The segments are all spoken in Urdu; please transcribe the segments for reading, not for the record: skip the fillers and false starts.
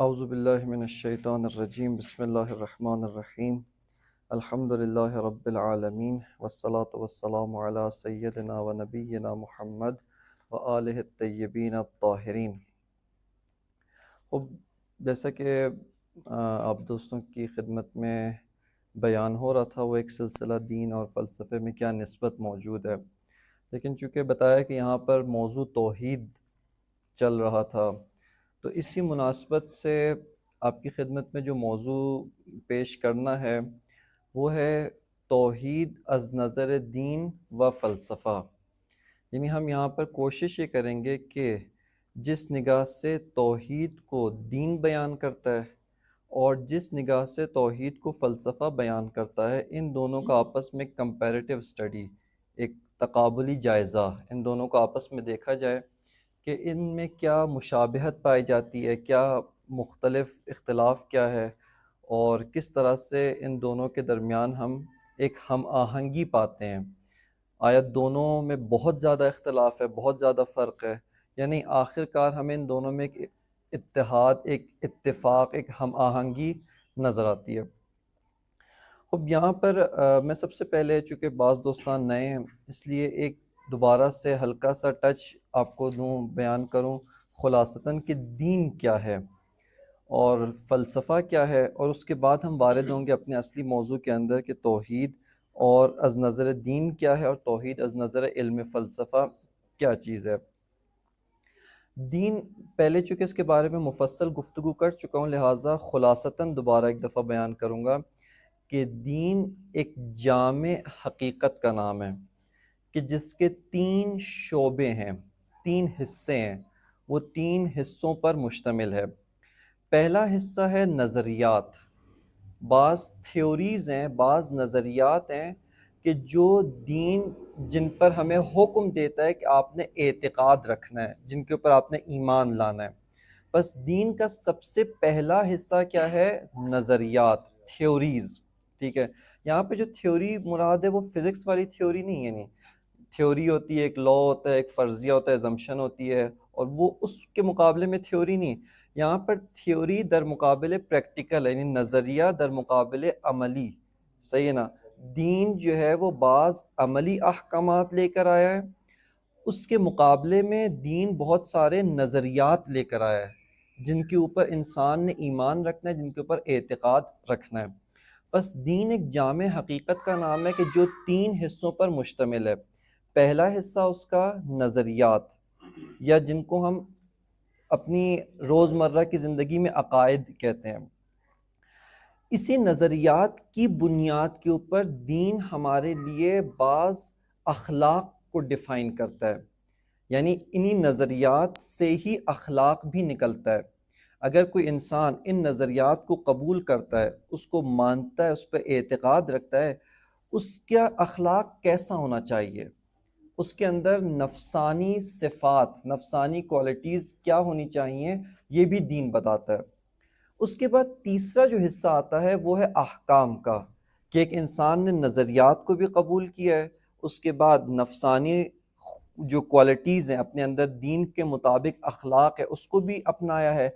اعوذ باللہ من الشیطان الرجیم بسم اللہ الرحمن الرحیم الحمد للہ رب العالمین والصلاة والسلام علی سیدنا و نبینا محمد و آلہ الطیبین الطاہرین۔ اب جیسا کہ آپ دوستوں کی خدمت میں بیان ہو رہا تھا، وہ ایک سلسلہ دین اور فلسفے میں کیا نسبت موجود ہے، لیکن چونکہ بتایا کہ یہاں پر موضوع توحید چل رہا تھا، تو اسی مناسبت سے آپ کی خدمت میں جو موضوع پیش کرنا ہے وہ ہے توحید از نظر دین و فلسفہ۔ یعنی ہم یہاں پر کوشش یہ کریں گے کہ جس نگاہ سے توحید کو دین بیان کرتا ہے اور جس نگاہ سے توحید کو فلسفہ بیان کرتا ہے، ان دونوں کا آپس میں کمپیریٹیو اسٹڈی، ایک تقابلی جائزہ، ان دونوں کو آپس میں دیکھا جائے کہ ان میں کیا مشابہت پائی جاتی ہے، کیا مختلف اختلاف کیا ہے، اور کس طرح سے ان دونوں کے درمیان ہم ایک ہم آہنگی پاتے ہیں۔ آیا دونوں میں بہت زیادہ اختلاف ہے، بہت زیادہ فرق ہے، یعنی آخر کار ہمیں ان دونوں میں ایک اتحاد، ایک اتفاق، ایک ہم آہنگی نظر آتی ہے۔ اب یہاں پر میں سب سے پہلے، چونکہ بعض دوستان نئے ہیں، اس لیے ایک دوبارہ سے ہلکا سا ٹچ آپ کو دوں، بیان کروں خلاصتاً کہ دین کیا ہے اور فلسفہ کیا ہے، اور اس کے بعد ہم وارد ہوں گے اپنے اصلی موضوع کے اندر کہ توحید اور از نظر دین کیا ہے، اور توحید از نظر علم فلسفہ کیا چیز ہے۔ دین پہلے چونکہ اس کے بارے میں مفصل گفتگو کر چکا ہوں، لہٰذا خلاصتاً دوبارہ ایک دفعہ بیان کروں گا کہ دین ایک جامع حقیقت کا نام ہے کہ جس کے 3 شعبے ہیں، 3 حصے ہیں، وہ 3 حصوں پر مشتمل ہے۔ پہلا حصہ ہے نظریات، بعض تھیوریز ہیں، بعض نظریات ہیں کہ جو دین جن پر ہمیں حکم دیتا ہے کہ آپ نے اعتقاد رکھنا ہے، جن کے اوپر آپ نے ایمان لانا ہے۔ بس دین کا سب سے پہلا حصہ کیا ہے؟ نظریات، تھیوریز، ٹھیک ہے۔ یہاں پہ جو تھیوری مراد ہے وہ فزکس والی تھیوری نہیں ہے، نہیں تھیوری ہوتی ہے، ایک لا ہوتا ہے، ایک فرضیہ ہوتا ہے، زمشن ہوتی ہے، اور وہ اس کے مقابلے میں تھیوری نہیں۔ یہاں پر تھیوری در مقابل پریکٹیکل ہے، یعنی نظریہ در مقابل عملی، صحیح ہے نا۔ دین جو ہے وہ بعض عملی احکامات لے کر آیا ہے، اس کے مقابلے میں دین بہت سارے نظریات لے کر آیا ہے جن کے اوپر انسان نے ایمان رکھنا ہے، جن کے اوپر اعتقاد رکھنا ہے۔ بس دین ایک جامع حقیقت کا نام ہے کہ جو 3 حصوں پر مشتمل ہے۔ پہلا حصہ اس کا نظریات، یا جن کو ہم اپنی روزمرہ کی زندگی میں عقائد کہتے ہیں۔ اسی نظریات کی بنیاد کے اوپر دین ہمارے لیے بعض اخلاق کو ڈیفائن کرتا ہے، یعنی انہی نظریات سے ہی اخلاق بھی نکلتا ہے۔ اگر کوئی انسان ان نظریات کو قبول کرتا ہے، اس کو مانتا ہے، اس پہ اعتقاد رکھتا ہے، اس کا اخلاق کیسا ہونا چاہیے، اس کے اندر نفسانی صفات، نفسانی کوالٹیز کیا ہونی چاہیے، یہ بھی دین بتاتا ہے۔ اس کے بعد تیسرا جو حصہ آتا ہے وہ ہے احکام کا، کہ ایک انسان نے نظریات کو بھی قبول کیا ہے، اس کے بعد نفسانی جو کوالٹیز ہیں اپنے اندر، دین کے مطابق اخلاق ہے، اس کو بھی اپنایا ہے۔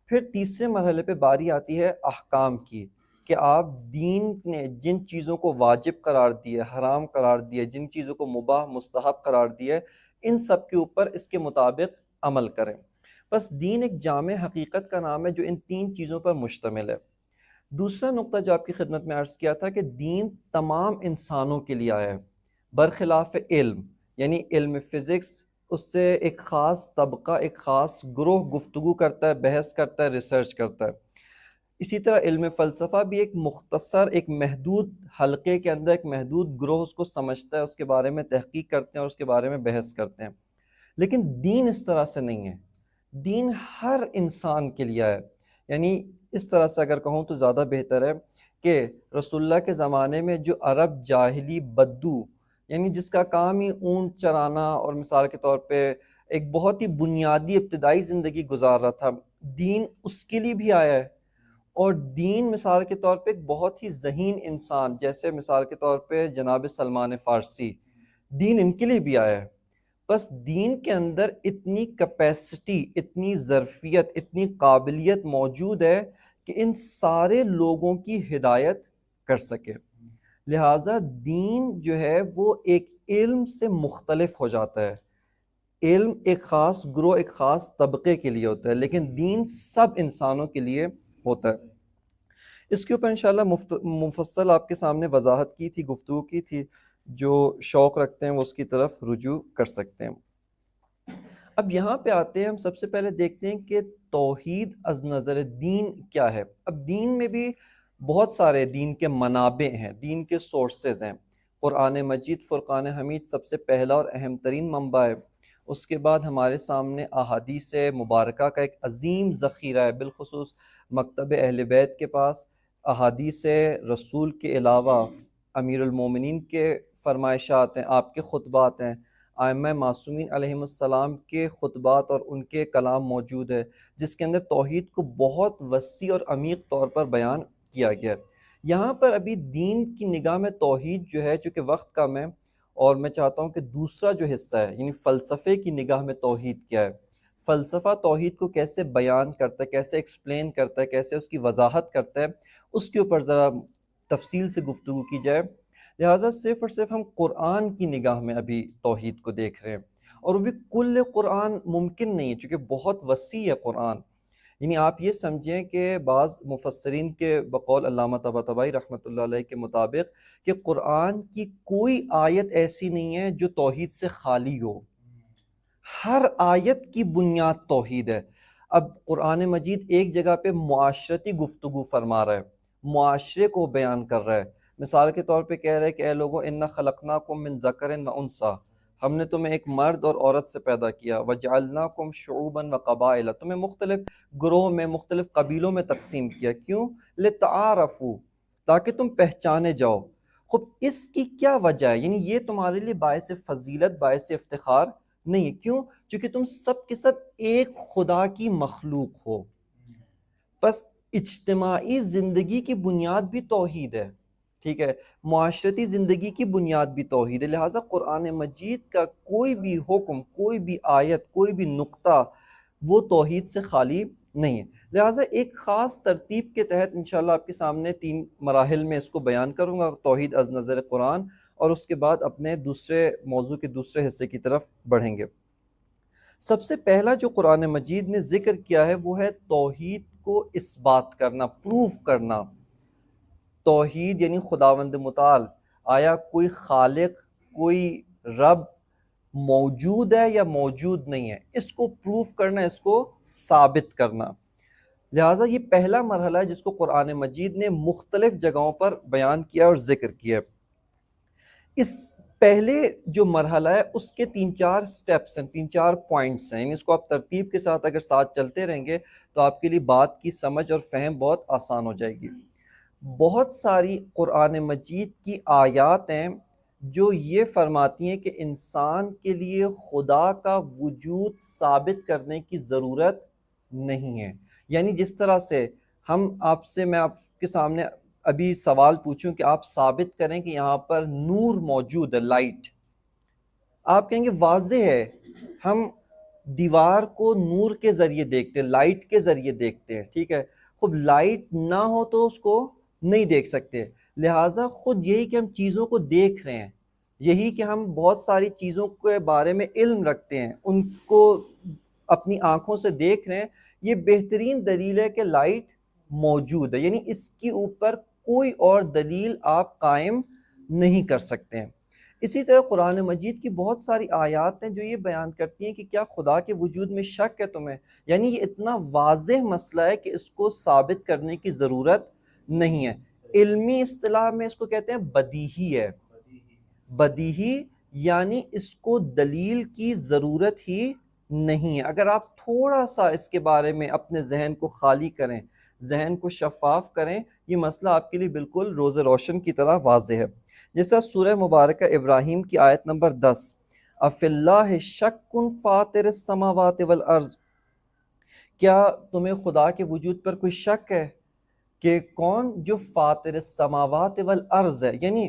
پھر تیسرے مرحلے پہ باری آتی ہے احکام کی، کہ آپ دین نے جن چیزوں کو واجب قرار دیا، حرام قرار دیا، جن چیزوں کو مباح مستحب قرار دیا، ان سب کے اوپر اس کے مطابق عمل کریں۔ بس دین ایک جامع حقیقت کا نام ہے جو ان 3 چیزوں پر مشتمل ہے۔ دوسرا نقطہ جو آپ کی خدمت میں عرض کیا تھا کہ دین تمام انسانوں کے لیے آیا ہے، برخلاف علم، یعنی علم فزکس اس سے ایک خاص طبقہ، ایک خاص گروہ گفتگو کرتا ہے، بحث کرتا ہے، ریسرچ کرتا ہے۔ اسی طرح علم فلسفہ بھی ایک مختصر، ایک محدود حلقے کے اندر ایک محدود گروہ اس کو سمجھتا ہے، اس کے بارے میں تحقیق کرتے ہیں اور اس کے بارے میں بحث کرتے ہیں۔ لیکن دین اس طرح سے نہیں ہے، دین ہر انسان کے لیے ہے۔ یعنی اس طرح سے اگر کہوں تو زیادہ بہتر ہے کہ رسول اللہ کے زمانے میں جو عرب جاہلی بدو، یعنی جس کا کام ہی اونٹ چرانا اور مثال کے طور پہ ایک بہت ہی بنیادی ابتدائی زندگی گزار رہا تھا، دین اس کے لیے بھی آیا ہے۔ اور دین مثال کے طور پہ ایک بہت ہی ذہین انسان، جیسے مثال کے طور پہ جناب سلمان فارسی، دین ان کے لیے بھی آیا ہے۔ بس دین کے اندر اتنی کیپیسٹی، اتنی ظرفیت، اتنی قابلیت موجود ہے کہ ان سارے لوگوں کی ہدایت کر سکے. لہٰذا دین جو ہے وہ ایک علم سے مختلف ہو جاتا ہے. علم ایک خاص گروہ، ایک خاص طبقے کے لیے ہوتا ہے، لیکن دین سب انسانوں کے لیے ہوتا ہے. اس کے اوپر انشاءاللہ مفصل آپ کے سامنے وضاحت کی تھی، گفتگو کی تھی. جو شوق رکھتے ہیں وہ اس کی طرف رجوع کر سکتے ہیں. اب یہاں پہ آتے ہیں، ہم سب سے پہلے دیکھتے ہیں کہ توحید از نظر دین کیا ہے. اب دین میں بھی بہت سارے دین کے منابع ہیں، دین کے سورسز ہیں. قرآن مجید، فرقان حمید سب سے پہلا اور اہم ترین منبع ہے. اس کے بعد ہمارے سامنے احادیث مبارکہ کا ایک عظیم ذخیرہ ہے، بالخصوص مکتب اہل بیت کے پاس احادیث رسول کے علاوہ امیر المومنین کے فرمائشات ہیں، آپ کے خطبات ہیں، ائمہ معصومین علیہم السلام کے خطبات اور ان کے کلام موجود ہے، جس کے اندر توحید کو بہت وسیع اور عمیق طور پر بیان کیا گیا ہے. یہاں پر ابھی دین کی نگاہ میں توحید جو ہے، چونکہ وقت کم ہے اور میں چاہتا ہوں کہ دوسرا جو حصہ ہے یعنی فلسفے کی نگاہ میں توحید کیا ہے، فلسفہ توحید کو کیسے بیان کرتا ہے، کیسے ایکسپلین کرتا ہے، کیسے اس کی وضاحت کرتا ہے، اس کے اوپر ذرا تفصیل سے گفتگو کی جائے. لہٰذا صرف اور صرف ہم قرآن کی نگاہ میں ابھی توحید کو دیکھ رہے ہیں، اور وہ بھی کل قرآن ممکن نہیں ہے چونکہ بہت وسیع ہے قرآن. یعنی آپ یہ سمجھیں کہ بعض مفسرین کے بقول علامہ طباطبائی رحمۃ اللہ علیہ کے مطابق کہ قرآن کی کوئی آیت ایسی نہیں ہے جو توحید سے خالی ہو، ہر آیت کی بنیاد توحید ہے. اب قرآن مجید ایک جگہ پہ معاشرتی گفتگو فرما رہا ہے، معاشرے کو بیان کر رہا ہے. مثال کے طور پہ کہہ رہے ہیں کہ اے لوگوں انا خلقناکم من ذکر و انثی، ہم نے تمہیں ایک مرد اور عورت سے پیدا کیا، وجعلناکم شعوبا وقبائل، تمہیں مختلف گروہ میں، مختلف قبیلوں میں تقسیم کیا. کیوں؟ لتعارفوا، تاکہ تم پہچانے جاؤ. خب اس کی کیا وجہ ہے؟ یعنی یہ تمہارے لیے باعث فضیلت، باعث افتخار نہیں ہے. کیوں؟ کیونکہ تم سب کے سب ایک خدا کی مخلوق ہو. بس اجتماعی زندگی کی بنیاد بھی توحید ہے، ٹھیک ہے، معاشرتی زندگی کی بنیاد بھی توحید ہے. لہٰذا قرآن مجید کا کوئی بھی حکم، کوئی بھی آیت، کوئی بھی نقطہ وہ توحید سے خالی نہیں ہے. لہٰذا ایک خاص ترتیب کے تحت انشاءاللہ آپ کے سامنے 3 مراحل میں اس کو بیان کروں گا، توحید از نظر قرآن، اور اس کے بعد اپنے دوسرے موضوع کے دوسرے حصے کی طرف بڑھیں گے. سب سے پہلا جو قرآن مجید نے ذکر کیا ہے وہ ہے توحید کو اس بات کرنا، پروف کرنا. توحید یعنی خداوند متعال، آیا کوئی خالق، کوئی رب موجود ہے یا موجود نہیں ہے، اس کو پروف کرنا، اس کو ثابت کرنا. لہٰذا یہ پہلا مرحلہ ہے جس کو قرآن مجید نے مختلف جگہوں پر بیان کیا اور ذکر کیا. اس پہلے جو مرحلہ ہے اس کے 3-4 سٹیپس ہیں، 3-4 پوائنٹس ہیں. اس کو آپ ترتیب کے ساتھ اگر ساتھ چلتے رہیں گے تو آپ کے لیے بات کی سمجھ اور فہم بہت آسان ہو جائے گی. بہت ساری قرآن مجید کی آیات ہیں جو یہ فرماتی ہیں کہ انسان کے لیے خدا کا وجود ثابت کرنے کی ضرورت نہیں ہے. یعنی جس طرح سے میں آپ کے سامنے ابھی سوال پوچھوں کہ آپ ثابت کریں کہ یہاں پر نور موجود ہے، لائٹ، آپ کہیں گے واضح ہے، ہم دیوار کو نور کے ذریعے دیکھتے ہیں، لائٹ کے ذریعے دیکھتے ہیں، ٹھیک ہے. خود لائٹ نہ ہو تو اس کو نہیں دیکھ سکتے. لہٰذا خود یہی کہ ہم چیزوں کو دیکھ رہے ہیں، یہی کہ ہم بہت ساری چیزوں کے بارے میں علم رکھتے ہیں، ان کو اپنی آنکھوں سے دیکھ رہے ہیں، یہ بہترین دلیل ہے کہ لائٹ موجود ہے. یعنی اس کے اوپر کوئی اور دلیل آپ قائم نہیں کر سکتے ہیں. اسی طرح قرآن مجید کی بہت ساری آیات ہیں جو یہ بیان کرتی ہیں کہ کیا خدا کے وجود میں شک ہے تمہیں؟ یعنی یہ اتنا واضح مسئلہ ہے کہ اس کو ثابت کرنے کی ضرورت نہیں ہے. علمی اصطلاح میں اس کو کہتے ہیں بدیہی ہے. بدیہی یعنی اس کو دلیل کی ضرورت ہی نہیں ہے. اگر آپ تھوڑا سا اس کے بارے میں اپنے ذہن کو خالی کریں، ذہن کو شفاف کریں، یہ مسئلہ آپ کے لیے بالکل روز روشن کی طرح واضح ہے. جیسا سورہ مبارکہ ابراہیم کی آیت نمبر 10، افی اللہ شک فاطر السماوات والارض، کیا تمہیں خدا کے وجود پر کوئی شک ہے کہ کون؟ جو فاطر السماوات والارض ہے. یعنی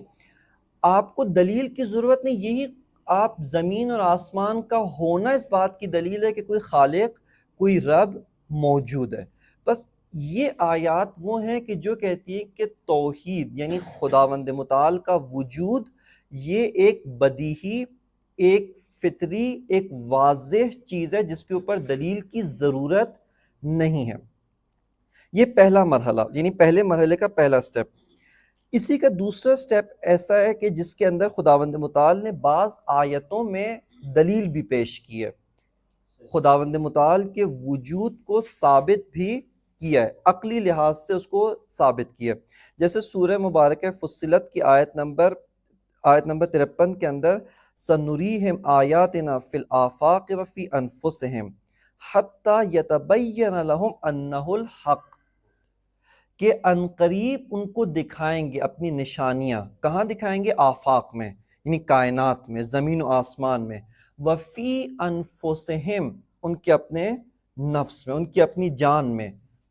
آپ کو دلیل کی ضرورت نہیں، یہی آپ زمین اور آسمان کا ہونا اس بات کی دلیل ہے کہ کوئی خالق، کوئی رب موجود ہے۔ بس یہ آیات وہ ہیں کہ جو کہتی ہے کہ توحید یعنی خداوند متعال کا وجود یہ ایک بدیہی، ایک فطری، ایک واضح چیز ہے جس کے اوپر دلیل کی ضرورت نہیں ہے۔ یہ پہلا مرحلہ، یعنی پہلے مرحلے کا پہلا سٹیپ۔ اسی کا دوسرا سٹیپ ایسا ہے کہ جس کے اندر خداوند متعال نے بعض آیتوں میں دلیل بھی پیش کی ہے، خداوند متعال کے وجود کو ثابت بھی کیا ہے، عقلی لحاظ سے اس کو ثابت کیا ہے۔ جیسے سورہ مبارکہ فصلت کی آیت نمبر 53 کے اندر سنریہم آیاتنا فی الآفاق وفی انفسہم حتی یتبین لہم انہ الحق، کہ عنقریب ان کو دکھائیں گے اپنی نشانیاں۔ کہاں دکھائیں گے؟ آفاق میں، یعنی کائنات میں، زمین و آسمان میں۔ وفی انفسہم، ان کے اپنے نفس میں، ان کی اپنی جان میں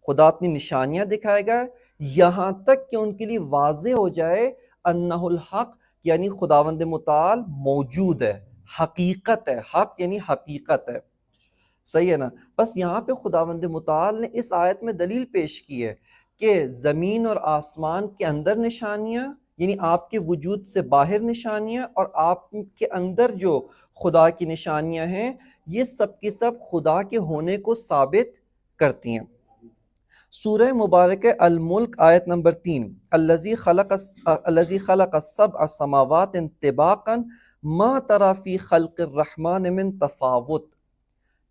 خدا اپنی نشانیاں دکھائے گا، یہاں تک کہ ان کے لیے واضح ہو جائے انہ الحق، یعنی خداوند متعال موجود ہے، حقیقت ہے۔ حق یعنی حقیقت ہے، صحیح ہے نا؟ بس یہاں پہ خداوند متعال نے اس آیت میں دلیل پیش کی ہے کہ زمین اور آسمان کے اندر نشانیاں، یعنی آپ کے وجود سے باہر نشانیاں، اور آپ کے اندر جو خدا کی نشانیاں ہیں، یہ سب کی سب خدا کے ہونے کو ثابت کرتی ہیں۔ سورہ مبارکہ الملک آیت نمبر 3، الذی خلق السبع سماوات طباقا ما تری فی خلق الرحمن من تفاوت،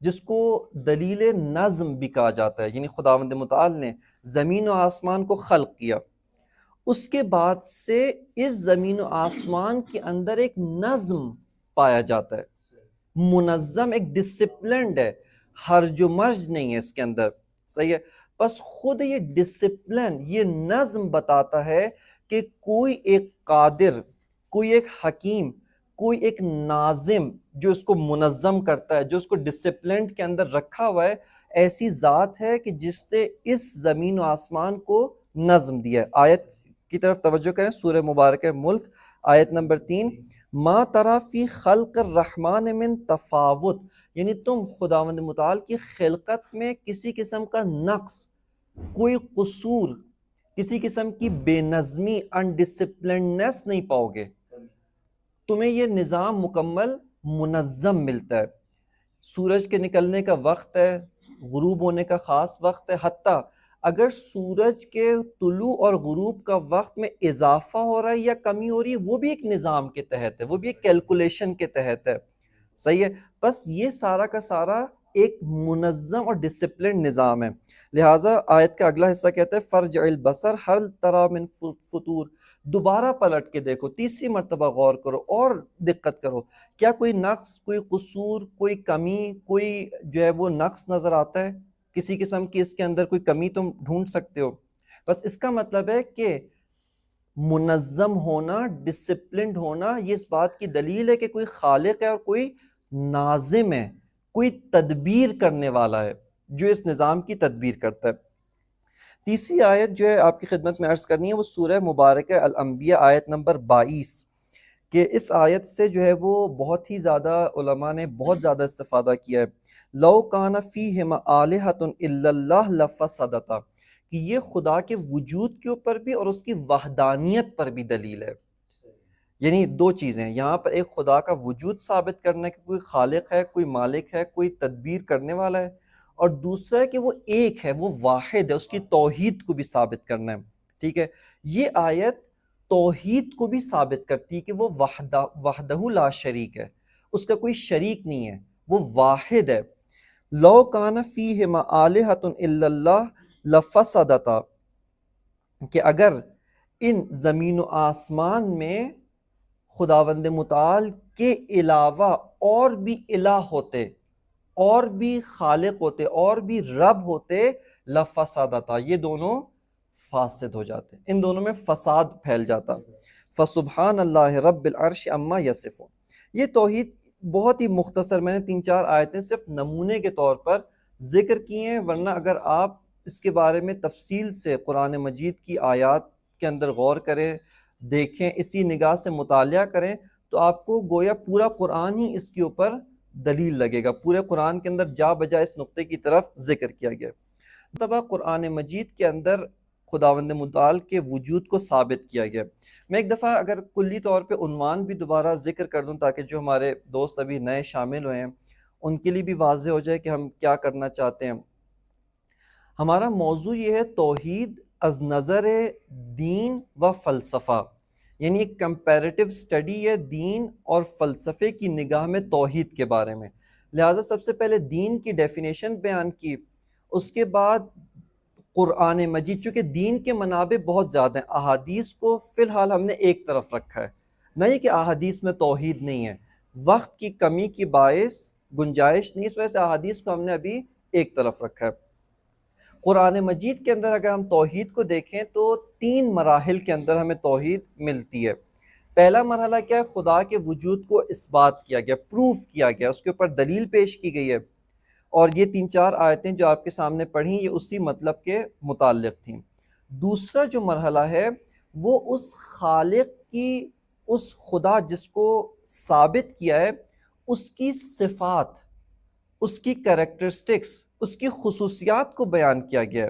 جس کو دلیل نظم بھی کہا جاتا ہے، یعنی خداوند متعال نے زمین و آسمان کو خلق کیا، اس کے بعد سے اس زمین و آسمان کے اندر ایک نظم پایا جاتا ہے، منظم، ایک ڈسپلنڈ ہے، ہرج و مرج نہیں ہے اس کے اندر، صحیح ہے؟ بس خود یہ ڈسپلن، یہ نظم بتاتا ہے کہ کوئی ایک قادر، کوئی ایک حکیم، کوئی ایک ناظم جو اس کو منظم کرتا ہے، جو اس کو ڈسپلنڈ کے اندر رکھا ہوا ہے، ایسی ذات ہے کہ جس نے اس زمین و آسمان کو نظم دیا ہے۔ آیت کی طرف توجہ کریں، سورہ مبارکہ ملک آیت نمبر 3، ما تری فی خلق الرحمن من تفاوت، یعنی تم خداوند متعال کی خلقت میں کسی قسم کا نقص، کوئی قصور، کسی قسم کی بے نظمی، انڈسپلنڈنس نہیں پاؤ گے۔ تمہیں یہ نظام مکمل منظم ملتا ہے، سورج کے نکلنے کا وقت ہے، غروب ہونے کا خاص وقت ہے، حتیٰ اگر سورج کے طلوع اور غروب کا وقت میں اضافہ ہو رہا ہے یا کمی ہو رہی ہے، وہ بھی ایک نظام کے تحت ہے، وہ بھی ایک کیلکولیشن کے تحت ہے، صحیح ہے؟ بس یہ سارا کا سارا ایک منظم اور ڈسپلن نظام ہے۔ لہٰذا آیت کا اگلا حصہ کہتا ہے فرجع البصر هل تری من فطور، دوبارہ پلٹ کے دیکھو، تیسری مرتبہ غور کرو اور دقت کرو، کیا کوئی نقص، کوئی قصور، کوئی کمی، کوئی جو ہے وہ نقص نظر آتا ہے؟ کسی قسم کی اس کے اندر کوئی کمی تم ڈھونڈ سکتے ہو؟ بس اس کا مطلب ہے کہ منظم ہونا، ڈسپلنڈ ہونا، یہ اس بات کی دلیل ہے کہ کوئی خالق ہے اور کوئی ناظم ہے، کوئی تدبیر کرنے والا ہے جو اس نظام کی تدبیر کرتا ہے۔ تیسری آیت جو ہے آپ کی خدمت میں عرض کرنی ہے وہ سورہ مبارکہ الانبیاء آیت نمبر 22، کہ اس آیت سے جو ہے وہ بہت ہی زیادہ علماء نے بہت زیادہ استفادہ کیا ہے۔ لو کان فیہما آلہۃ الا اللہ لفسدتا، کہ یہ خدا کے وجود کے اوپر بھی اور اس کی وحدانیت پر بھی دلیل ہے۔ یعنی دو چیزیں ہیں یہاں پر، ایک خدا کا وجود ثابت کرنا ہے کہ کوئی خالق ہے، کوئی مالک ہے، کوئی تدبیر کرنے والا ہے، اور دوسرا ہے کہ وہ ایک ہے، وہ واحد ہے، اس کی توحید کو بھی ثابت کرنا ہے، ٹھیک ہے؟ یہ آیت توحید کو بھی ثابت کرتی ہے کہ وہ وحدہ لا شریک ہے، اس کا کوئی شریک نہیں ہے، وہ واحد ہے۔ لو کان فیہما آلہۃ الا اللہ لفسدتا، کہ اگر ان زمین و آسمان میں خداوند متعال کے علاوہ اور بھی الہ ہوتے، اور بھی خالق ہوتے، اور بھی رب ہوتے، لفسدتا، یہ دونوں فاسد ہو جاتے، ان دونوں میں فساد پھیل جاتا۔ فسبحان اللہ رب العرش عما یصفون، یہ توحید بہت ہی مختصر، میں نے 3-4 آیتیں صرف نمونے کے طور پر ذکر کی ہیں، ورنہ اگر آپ اس کے بارے میں تفصیل سے قرآن مجید کی آیات کے اندر غور کریں، دیکھیں، اسی نگاہ سے مطالعہ کریں، تو آپ کو گویا پورا قرآن ہی اس کے اوپر دلیل لگے گا، پورے قرآن کے اندر جا بجا اس نقطے کی طرف ذکر کیا گیا۔ طبعا قرآن مجید کے اندر خداوند متعال کے وجود کو ثابت کیا گیا۔ میں ایک دفعہ اگر کلی طور پہ عنوان بھی دوبارہ ذکر کر دوں تاکہ جو ہمارے دوست ابھی نئے شامل ہوئے ہیں ان کے لیے بھی واضح ہو جائے کہ ہم کیا کرنا چاہتے ہیں۔ ہمارا موضوع یہ ہے توحید از نظر دین و فلسفہ، یعنی ایک کمپیریٹیو سٹڈی ہے دین اور فلسفے کی نگاہ میں توحید کے بارے میں۔ لہٰذا سب سے پہلے دین کی ڈیفینیشن بیان کی، اس کے بعد قرآن مجید، چونکہ دین کے منابع بہت زیادہ ہیں، احادیث کو فی الحال ہم نے ایک طرف رکھا ہے، نہیں کہ احادیث میں توحید نہیں ہے، وقت کی کمی کی باعث گنجائش نہیں، اس وجہ سے احادیث کو ہم نے ابھی ایک طرف رکھا ہے۔ قرآن مجید کے اندر اگر ہم توحید کو دیکھیں تو 3 مراحل کے اندر ہمیں توحید ملتی ہے۔ پہلا مرحلہ کیا ہے؟ خدا کے وجود کو اثبات کیا گیا، پروف کیا گیا، اس کے اوپر دلیل پیش کی گئی ہے، اور یہ 3-4 آیتیں جو آپ کے سامنے پڑھیں یہ اسی مطلب کے متعلق تھیں۔ دوسرا جو مرحلہ ہے وہ اس خالق کی، اس خدا جس کو ثابت کیا ہے، اس کی صفات، اس کی کریکٹرسٹکس، اس کی خصوصیات کو بیان کیا گیا ہے۔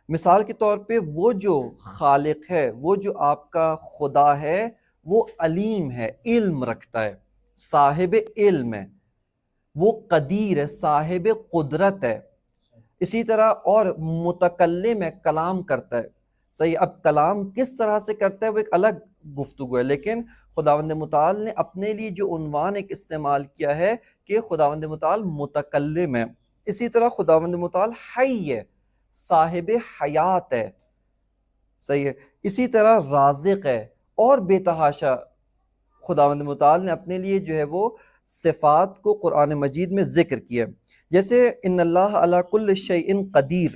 مثال کے طور پہ وہ جو خالق ہے، وہ جو آپ کا خدا ہے، وہ علیم ہے، علم رکھتا ہے، صاحب علم ہے، وہ قدیر ہے، صاحب قدرت ہے، اسی طرح اور متکلم ہے، کلام کرتا ہے۔ صحیح، اب کلام کس طرح سے کرتا ہے وہ ایک الگ گفتگو ہے، لیکن خداوند متعال نے اپنے لیے جو عنوان ایک استعمال کیا ہے کہ خداوند متعال متکلم ہے۔ اسی طرح خداوند متعال حی ہے، صاحب حیات ہے، صحیح ہے، اسی طرح رازق ہے، اور بے تحاشا خداوند متعال نے اپنے لیے جو ہے وہ صفات کو قرآن مجید میں ذکر کیا۔ جیسے ان اللہ علی کل شیء قدیر،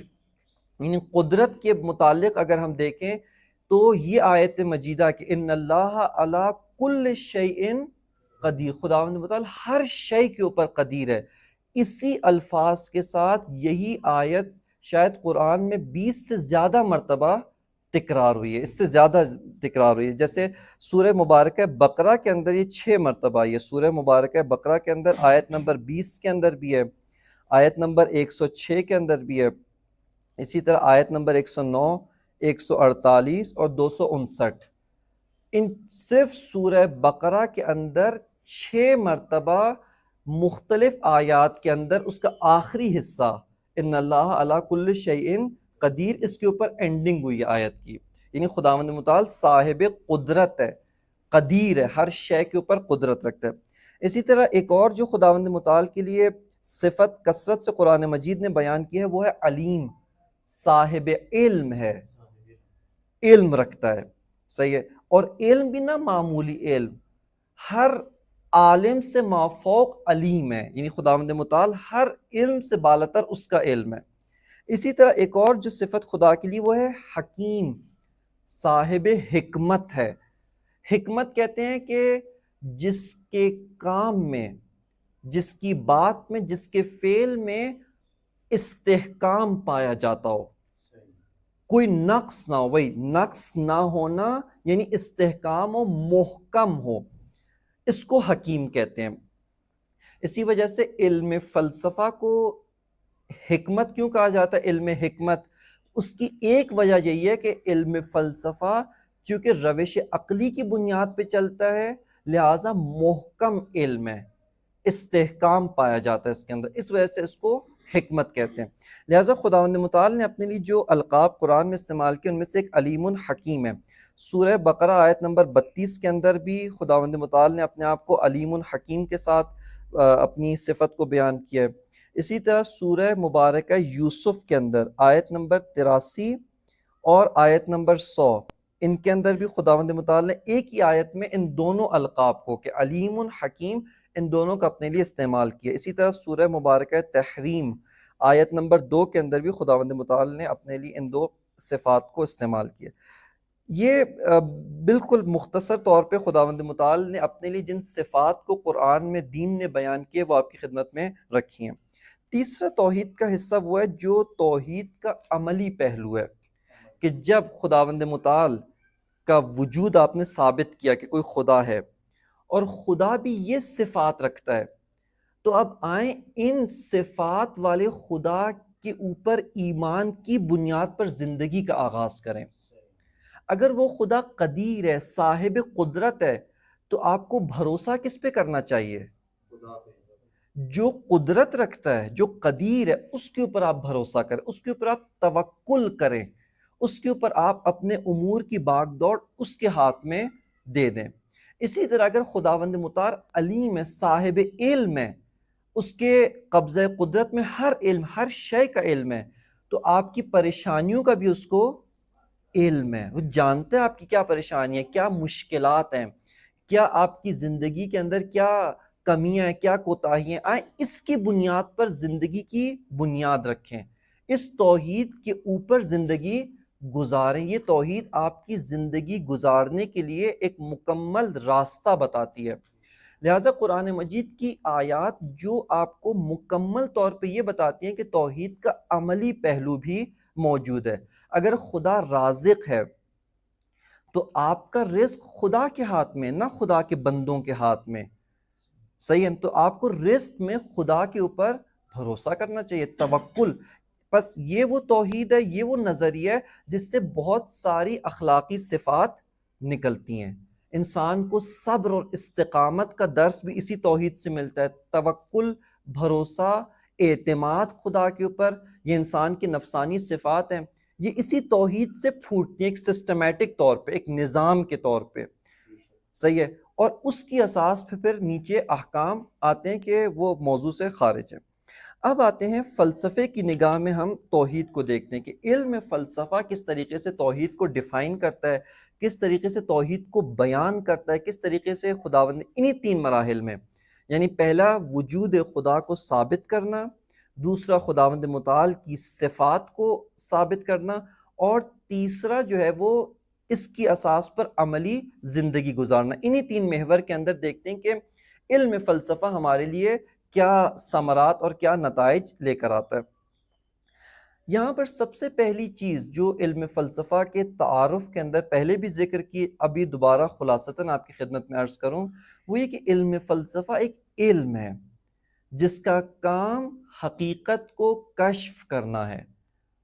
یعنی قدرت کے متعلق اگر ہم دیکھیں تو یہ آیت مجیدہ کہ ان اللہ علی کل شیء قدیر، خداوند متعال ہر شے کے اوپر قدیر ہے، اسی الفاظ کے ساتھ یہی آیت شاید قرآن میں 20 سے زیادہ مرتبہ تکرار ہوئی ہے، اس سے زیادہ تکرار ہوئی ہے۔ جیسے سورہ مبارکہ بقرہ کے اندر یہ 6 مرتبہ آئی ہے، سورہ مبارکہ بقرہ کے اندر آیت نمبر 20 کے اندر بھی ہے، آیت نمبر 106 کے اندر بھی ہے، اسی طرح آیت نمبر 109، 148 اور 259۔ ان صرف سورہ بقرہ کے اندر 6 مرتبہ مختلف آیات کے اندر اس کا آخری حصہ ان اللہ علی کل شیء قدیر، اس کے اوپر اینڈنگ ہوئی ہے آیت کی، یعنی خداوند متعال صاحب قدرت ہے، قدیر ہے، ہر شے کے اوپر قدرت رکھتا ہے۔ اسی طرح ایک اور جو خداوند متعال کے لیے صفت کثرت سے قرآن مجید نے بیان کی ہے وہ ہے علیم، صاحب علم ہے، علم رکھتا ہے، صحیح ہے، اور علم بھی نہ معمولی علم، ہر عالم سے مافوق علیم ہے، یعنی خداوند متعال ہر علم سے بالاتر اس کا علم ہے۔ اسی طرح ایک اور جو صفت خدا کے لیے وہ ہے حکیم، صاحب حکمت ہے۔ حکمت کہتے ہیں کہ جس کے کام میں، جس کی بات میں، جس کے فعل میں استحکام پایا جاتا ہو، کوئی نقص نہ ہو، وہی نقص نہ ہونا یعنی استحکام ہو، محکم ہو، اس کو حکیم کہتے ہیں۔ اسی وجہ سے علم فلسفہ کو حکمت کیوں کہا جاتا ہے؟ علم حکمت، اس کی ایک وجہ یہی ہے کہ علم فلسفہ چونکہ روش عقلی کی بنیاد پہ چلتا ہے لہٰذا محکم علم ہے، استحکام پایا جاتا ہے اس کے اندر، اس وجہ سے اس کو حکمت کہتے ہیں۔ لہٰذا خداوند متعال نے اپنے لیے جو القاب قرآن میں استعمال کیے ان میں سے ایک علیم حکیم ہے۔ سورہ بقرہ آیت نمبر 32 کے اندر بھی خداوند متعال نے اپنے آپ کو علیم حکیم کے ساتھ اپنی صفت کو بیان کیا ہے۔ اسی طرح سورہ مبارکہ یوسف کے اندر آیت نمبر 83 اور آیت نمبر 100، ان کے اندر بھی خداوند متعال نے ایک ہی آیت میں ان دونوں القاب کو کہ علیم حکیم ان دونوں کا اپنے لیے استعمال کیا۔ اسی طرح سورہ مبارکہ تحریم آیت نمبر 2 کے اندر بھی خداوند متعال نے اپنے لیے ان 2 صفات کو استعمال کیا۔ یہ بالکل مختصر طور پہ خداوند متعال نے اپنے لیے جن صفات کو قرآن میں دین نے بیان کیے وہ آپ کی خدمت میں رکھی ہیں۔ تیسرا توحید کا حصہ وہ ہے جو توحید کا عملی پہلو ہے، کہ جب خداوند متعال کا وجود آپ نے ثابت کیا کہ کوئی خدا ہے اور خدا بھی یہ صفات رکھتا ہے. تو اب آئیں ان صفات والے خدا کے اوپر ایمان کی بنیاد پر زندگی کا آغاز کریں. اگر وہ خدا قدیر ہے، صاحب قدرت ہے، تو آپ کو بھروسہ کس پہ کرنا چاہیے؟ جو قدرت رکھتا ہے، جو قدیر ہے، اس کے اوپر آپ بھروسہ کریں، اس کے اوپر آپ توکل کریں، اس کے اوپر آپ اپنے امور کی باغ دوڑ اس کے ہاتھ میں دے دیں. اسی طرح اگر خداوند مطہر علیم ہے، صاحب علم ہے، اس کے قبضہ قدرت میں ہر علم، ہر شے کا علم ہے، تو آپ کی پریشانیوں کا بھی اس کو علم ہے. وہ جانتا ہے آپ کی کیا پریشانی ہے، کیا مشکلات ہیں، کیا آپ کی زندگی کے اندر کیا کمیاں ہیں، کیا کوتاہیاں. آئیں اس کی بنیاد پر زندگی کی بنیاد رکھیں، اس توحید کے اوپر زندگی گزاریں. یہ توحید آپ کی زندگی گزارنے کے لیے ایک مکمل راستہ بتاتی ہے. لہٰذا قرآن مجید کی آیات جو آپ کو مکمل طور پہ یہ بتاتی ہیں کہ توحید کا عملی پہلو بھی موجود ہے. اگر خدا رازق ہے تو آپ کا رزق خدا کے ہاتھ میں، نہ خدا کے بندوں کے ہاتھ میں. صحیح ہے؟ تو آپ کو رزق میں خدا کے اوپر بھروسہ کرنا چاہیے، توکل. بس یہ وہ توحید ہے، یہ وہ نظریہ ہے جس سے بہت ساری اخلاقی صفات نکلتی ہیں. انسان کو صبر اور استقامت کا درس بھی اسی توحید سے ملتا ہے. توکل، بھروسہ، اعتماد خدا کے اوپر، یہ انسان کی نفسانی صفات ہیں، یہ اسی توحید سے پھوٹتی ہیں، ایک سسٹمیٹک طور پہ، ایک نظام کے طور پہ. صحیح ہے؟ اور اس کی اساس پہ پھر نیچے احکام آتے ہیں کہ وہ موضوع سے خارج ہے. اب آتے ہیں فلسفے کی نگاہ میں ہم توحید کو دیکھتے ہیں کہ علم فلسفہ کس طریقے سے توحید کو ڈیفائن کرتا ہے، کس طریقے سے توحید کو بیان کرتا ہے، کس طریقے سے خداوند انہی 3 مراحل میں، یعنی پہلا وجود خدا کو ثابت کرنا، دوسرا خداوند متعال کی صفات کو ثابت کرنا، اور تیسرا جو ہے وہ اس کی اساس پر عملی زندگی گزارنا. انہی 3 محور کے اندر دیکھتے ہیں کہ علم فلسفہ ہمارے لیے کیا ثمرات اور کیا نتائج لے کر آتا ہے. یہاں پر سب سے پہلی چیز جو علم فلسفہ کے تعارف کے اندر پہلے بھی ذکر کی، ابھی دوبارہ خلاصتاً آپ کی خدمت میں عرض کروں، وہ یہ کہ علم فلسفہ ایک علم ہے جس کا کام حقیقت کو کشف کرنا ہے،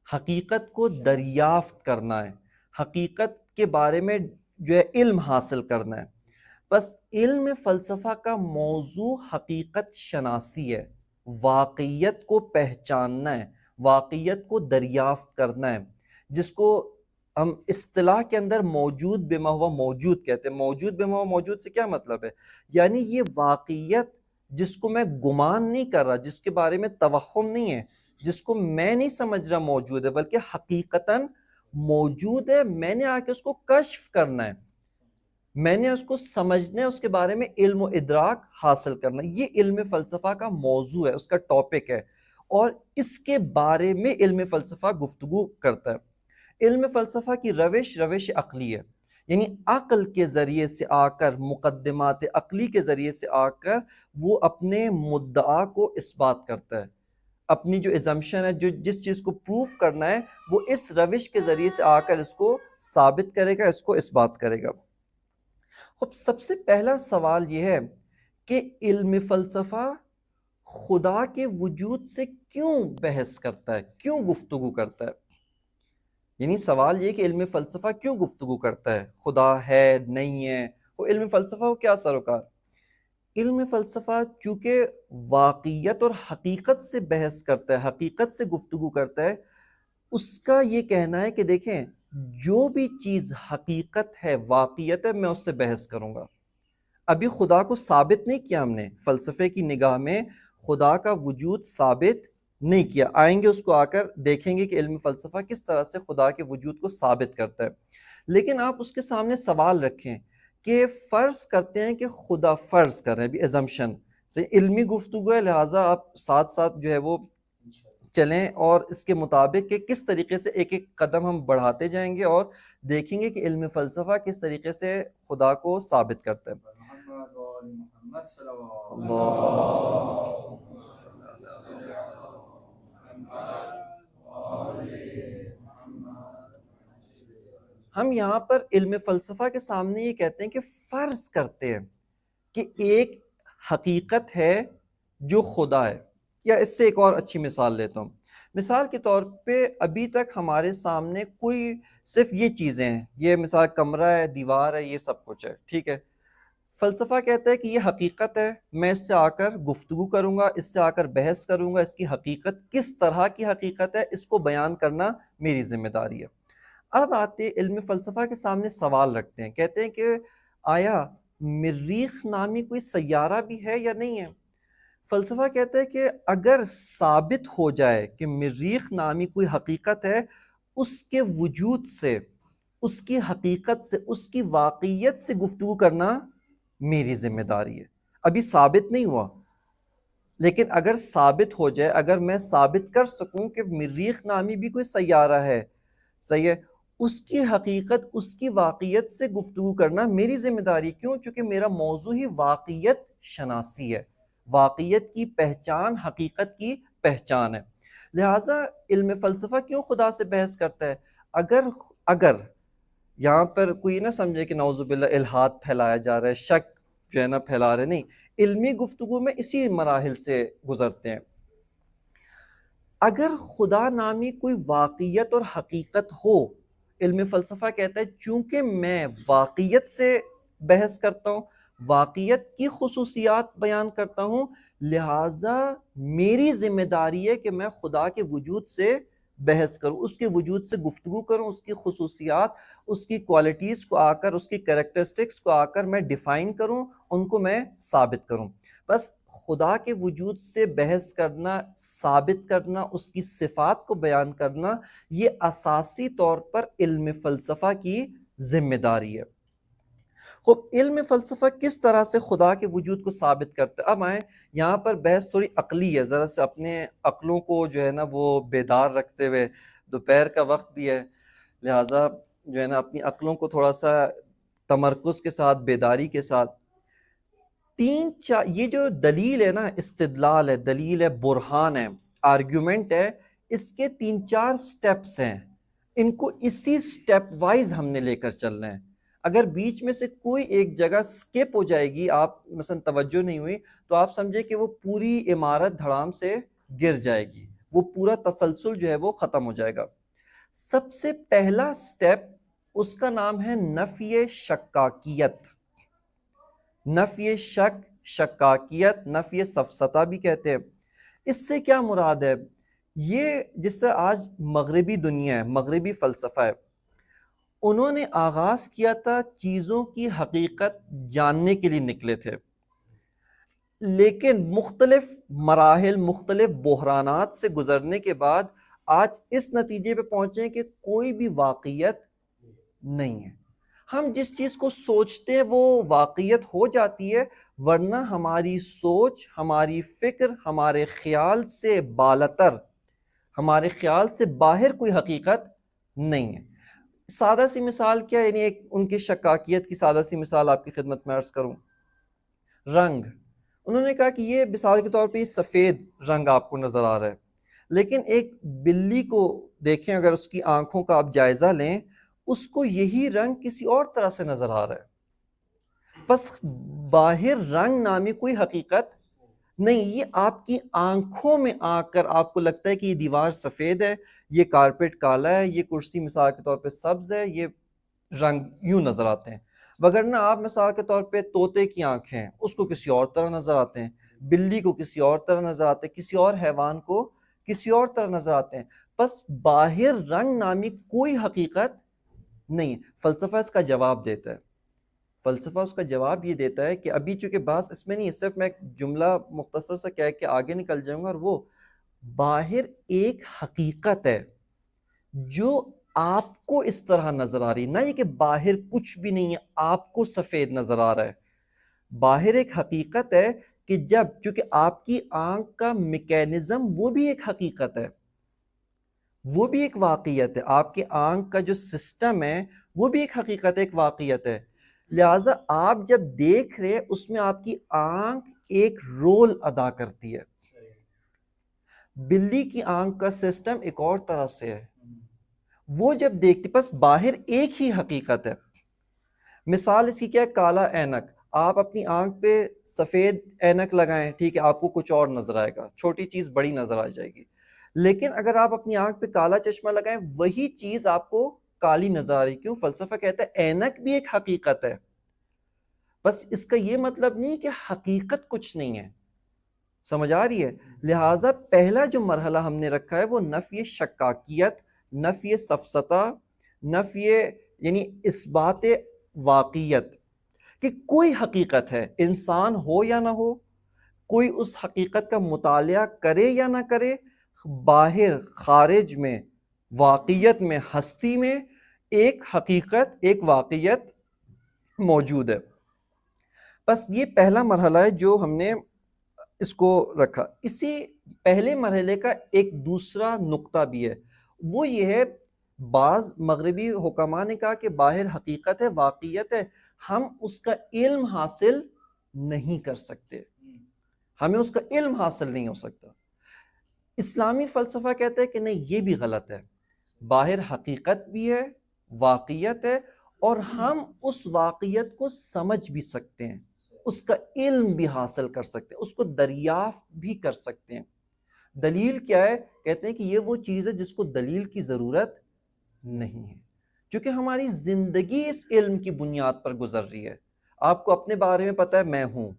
حقیقت کو دریافت کرنا ہے، حقیقت کے بارے میں جو ہے علم حاصل کرنا ہے. بس علم فلسفہ کا موضوع حقیقت شناسی ہے، واقعیت کو پہچاننا ہے، واقعیت کو دریافت کرنا ہے، جس کو ہم اصطلاح کے اندر موجود بما ہوا موجود کہتے ہیں. موجود بما ہوا موجود سے کیا مطلب ہے؟ یعنی یہ واقعیت جس کو میں گمان نہیں کر رہا، جس کے بارے میں توہم نہیں ہے، جس کو میں نہیں سمجھ رہا موجود ہے، بلکہ حقیقتاً موجود ہے، میں نے آ کے اس کو کشف کرنا ہے، میں نے اس کو سمجھنا ہے، اس کے بارے میں علم و ادراک حاصل کرنا. یہ علم فلسفہ کا موضوع ہے، اس کا ٹاپک ہے، اور اس کے بارے میں علم فلسفہ گفتگو کرتا ہے. علم فلسفہ کی روش عقلی ہے، یعنی عقل کے ذریعے سے آ کر، مقدمات عقلی کے ذریعے سے آ کر وہ اپنے مدعا کو اثبات کرتا ہے. اپنی جو ایزمپشن ہے، جو جس چیز کو پروف کرنا ہے، وہ اس روش کے ذریعے سے آ کر اس کو ثابت کرے گا، اس کو اثبات کرے گا. خب سب سے پہلا سوال یہ ہے کہ علم فلسفہ خدا کے وجود سے کیوں بحث کرتا ہے، کیوں گفتگو کرتا ہے؟ یعنی سوال یہ کہ علم فلسفہ کیوں گفتگو کرتا ہے، خدا ہے نہیں ہے، وہ علم فلسفہ کو کیا سروکار؟ علم فلسفہ چونکہ واقعیت اور حقیقت سے بحث کرتا ہے، حقیقت سے گفتگو کرتا ہے، اس کا یہ کہنا ہے کہ دیکھیں جو بھی چیز حقیقت ہے، واقعیت ہے، میں اس سے بحث کروں گا. ابھی خدا کو ثابت نہیں کیا ہم نے، فلسفے کی نگاہ میں خدا کا وجود ثابت نہیں کیا. آئیں گے اس کو آ کر دیکھیں گے کہ علم فلسفہ کس طرح سے خدا کے وجود کو ثابت کرتا ہے. لیکن آپ اس کے سامنے سوال رکھیں کہ فرض کرتے ہیں کہ خدا، فرض کر رہے ہیں، ابھی ایزمپشن سے علمی گفتگو ہے، لہٰذا آپ ساتھ ساتھ جو ہے وہ چلیں اور اس کے مطابق کہ کس طریقے سے ایک ایک قدم ہم بڑھاتے جائیں گے اور دیکھیں گے کہ علم فلسفہ کس طریقے سے خدا کو ثابت کرتا ہے. ہم یہاں پر علم فلسفہ کے سامنے یہ کہتے ہیں کہ فرض کرتے ہیں کہ ایک حقیقت ہے جو خدا ہے. یا اس سے ایک اور اچھی مثال لیتا ہوں. مثال کے طور پہ ابھی تک ہمارے سامنے کوئی صرف یہ چیزیں ہیں، یہ مثال کمرہ ہے، دیوار ہے، یہ سب کچھ ہے، ٹھیک ہے. فلسفہ کہتا ہے کہ یہ حقیقت ہے، میں اس سے آ کر گفتگو کروں گا، اس سے آ کر بحث کروں گا، اس کی حقیقت کس طرح کی حقیقت ہے اس کو بیان کرنا میری ذمہ داری ہے. اب آتے علم فلسفہ کے سامنے سوال رکھتے ہیں، کہتے ہیں کہ آیا مریخ نامی کوئی سیارہ بھی ہے یا نہیں ہے؟ فلسفہ کہتا ہے کہ اگر ثابت ہو جائے کہ مریخ نامی کوئی حقیقت ہے، اس کے وجود سے، اس کی حقیقت سے، اس کی واقعیت سے گفتگو کرنا میری ذمہ داری ہے. ابھی ثابت نہیں ہوا، لیکن اگر ثابت ہو جائے، اگر میں ثابت کر سکوں کہ مریخ نامی بھی کوئی سیارہ ہے، صحیح ہے، اس کی حقیقت، اس کی واقعیت سے گفتگو کرنا میری ذمہ داری. کیوں؟ چونکہ میرا موضوع ہی واقعیت شناسی ہے، واقعیت کی پہچان، حقیقت کی پہچان ہے. لہٰذا علم فلسفہ کیوں خدا سے بحث کرتا ہے؟ اگر یہاں پر کوئی نہ سمجھے کہ نعوذ باللہ الہاد پھیلایا جا رہا ہے، شک جو ہے نا پھیلا رہے، نہیں، علمی گفتگو میں اسی مراحل سے گزرتے ہیں. اگر خدا نامی کوئی واقعیت اور حقیقت ہو، علم فلسفہ کہتا ہے چونکہ میں واقعیت سے بحث کرتا ہوں، واقعیت کی خصوصیات بیان کرتا ہوں، لہٰذا میری ذمہ داری ہے کہ میں خدا کے وجود سے بحث کروں، اس کے وجود سے گفتگو کروں، اس کی خصوصیات، اس کی کوالٹیز کو آ کر، اس کی کریکٹرسٹکس کو آ کر میں ڈیفائن کروں، ان کو میں ثابت کروں. بس خدا کے وجود سے بحث کرنا، ثابت کرنا، اس کی صفات کو بیان کرنا، یہ اساسی طور پر علم فلسفہ کی ذمہ داری ہے. خب علم فلسفہ کس طرح سے خدا کے وجود کو ثابت کرتا ہے؟ اب آئیں یہاں پر بحث تھوڑی عقلی ہے، ذرا سے اپنے عقلوں کو جو ہے نا وہ بیدار رکھتے ہوئے، دوپہر کا وقت بھی ہے، لہٰذا جو ہے نا اپنی عقلوں کو تھوڑا سا تمرکز کے ساتھ، بیداری کے ساتھ، یہ جو دلیل ہے نا، استدلال ہے، دلیل ہے، برہان ہے، آرگیومنٹ ہے، اس کے 3-4 سٹیپس ہیں. ان کو اسی سٹیپ وائز ہم نے لے کر چلنا ہے. اگر بیچ میں سے کوئی ایک جگہ سکپ ہو جائے گی، آپ مثلا توجہ نہیں ہوئی، تو آپ سمجھے کہ وہ پوری عمارت دھڑام سے گر جائے گی، وہ پورا تسلسل جو ہے وہ ختم ہو جائے گا. سب سے پہلا سٹیپ، اس کا نام ہے نفی شکاکیت. نفی شک، شکاکیت، نفی سفسطہ بھی کہتے ہیں. اس سے کیا مراد ہے؟ یہ جس سے آج مغربی دنیا ہے، مغربی فلسفہ ہے، انہوں نے آغاز کیا تھا چیزوں کی حقیقت جاننے کے لیے نکلے تھے، لیکن مختلف مراحل، مختلف بحرانات سے گزرنے کے بعد آج اس نتیجے پہ پہنچے کہ کوئی بھی واقعیت نہیں ہے. ہم جس چیز کو سوچتے ہیں وہ واقعیت ہو جاتی ہے، ورنہ ہماری سوچ، ہماری فکر، ہمارے خیال سے بالاتر، ہمارے خیال سے باہر کوئی حقیقت نہیں ہے. سادہ سی مثال کیا، یعنی ایک ان کی شکاکیت کی سادہ سی مثال آپ کی خدمت میں عرض کروں. رنگ، انہوں نے کہا کہ یہ مثال کے طور پہ یہ سفید رنگ آپ کو نظر آ رہا ہے، لیکن ایک بلی کو دیکھیں، اگر اس کی آنکھوں کا آپ جائزہ لیں، اس کو یہی رنگ کسی اور طرح سے نظر آ رہا ہے. بس باہر رنگ نامی کوئی حقیقت نہیں، یہ آپ کی آنکھوں میں آ کر آپ کو لگتا ہے کہ یہ دیوار سفید ہے، یہ کارپیٹ کالا ہے، یہ کرسی مثال کے طور پہ سبز ہے، یہ رنگ یوں نظر آتے ہیں. وگرنہ آپ مثال کے طور پہ طوطے کی آنکھیں ہیں، اس کو کسی اور طرح نظر آتے ہیں، بلی کو کسی اور طرح نظر آتے ہیں، کسی اور حیوان کو کسی اور طرح نظر آتے ہیں. بس باہر رنگ نامی کوئی حقیقت نہیں. فلسفہ اس کا جواب دیتا ہے. فلسفہ اس کا جواب یہ دیتا ہے کہ ابھی چونکہ بات اس میں نہیں ہے، صرف میں ایک جملہ مختصر سا کہہ کے آگے نکل جاؤں گا، اور وہ باہر ایک حقیقت ہے جو آپ کو اس طرح نظر آ رہی، نہ یہ کہ باہر کچھ بھی نہیں ہے، آپ کو سفید نظر آ رہا ہے. باہر ایک حقیقت ہے کہ جب، چونکہ آپ کی آنکھ کا میکینزم وہ بھی ایک حقیقت ہے، وہ بھی ایک واقعیت ہے، آپ کی آنکھ کا جو سسٹم ہے وہ بھی ایک حقیقت ہے، ایک واقعیت ہے. لہٰذا آپ جب دیکھ رہے، اس میں آپ کی آنکھ ایک رول ادا کرتی ہے. بلی کی آنکھ کا سسٹم ایک اور طرح سے ہے، وہ جب دیکھتی، بس باہر ایک ہی حقیقت ہے. مثال اس کی کیا ہے؟ کالا اینک. آپ اپنی آنکھ پہ سفید اینک لگائیں، ٹھیک ہے، آپ کو کچھ اور نظر آئے گا، چھوٹی چیز بڑی نظر آ جائے گی. لیکن اگر آپ اپنی آنکھ پہ کالا چشمہ لگائیں، وہی چیز آپ کو کالی نظر آ رہی. کیوں؟ فلسفہ کہتا ہے اینک بھی ایک حقیقت ہے. بس اس کا یہ مطلب نہیں کہ حقیقت کچھ نہیں ہے. سمجھ آ رہی ہے؟ لہٰذا پہلا جو مرحلہ ہم نے رکھا ہے وہ نفی شکاکیت، نفی سفسطہ، نفی یعنی اثبات واقعیت، کہ کوئی حقیقت ہے، انسان ہو یا نہ ہو، کوئی اس حقیقت کا مطالعہ کرے یا نہ کرے، باہر خارج میں واقعیت میں ہستی میں ایک حقیقت ایک واقعیت موجود ہے. بس یہ پہلا مرحلہ ہے جو ہم نے اس کو رکھا. اسی پہلے مرحلے کا ایک دوسرا نقطہ بھی ہے، وہ یہ ہے بعض مغربی حکماء نے کہا کہ باہر حقیقت ہے، واقعیت ہے، ہم اس کا علم حاصل نہیں کر سکتے، ہمیں اس کا علم حاصل نہیں ہو سکتا. اسلامی فلسفہ کہتا ہے کہ نہیں، یہ بھی غلط ہے، باہر حقیقت بھی ہے، واقعیت ہے، اور ہم اس واقعیت کو سمجھ بھی سکتے ہیں، اس کا علم بھی حاصل کر سکتے ہیں، اس کو دریافت بھی کر سکتے ہیں. دلیل کیا ہے؟ کہتے ہیں کہ یہ وہ چیز ہے جس کو دلیل کی ضرورت نہیں ہے، چونکہ ہماری زندگی اس علم کی بنیاد پر گزر رہی ہے. آپ کو اپنے بارے میں پتہ ہے میں ہوں،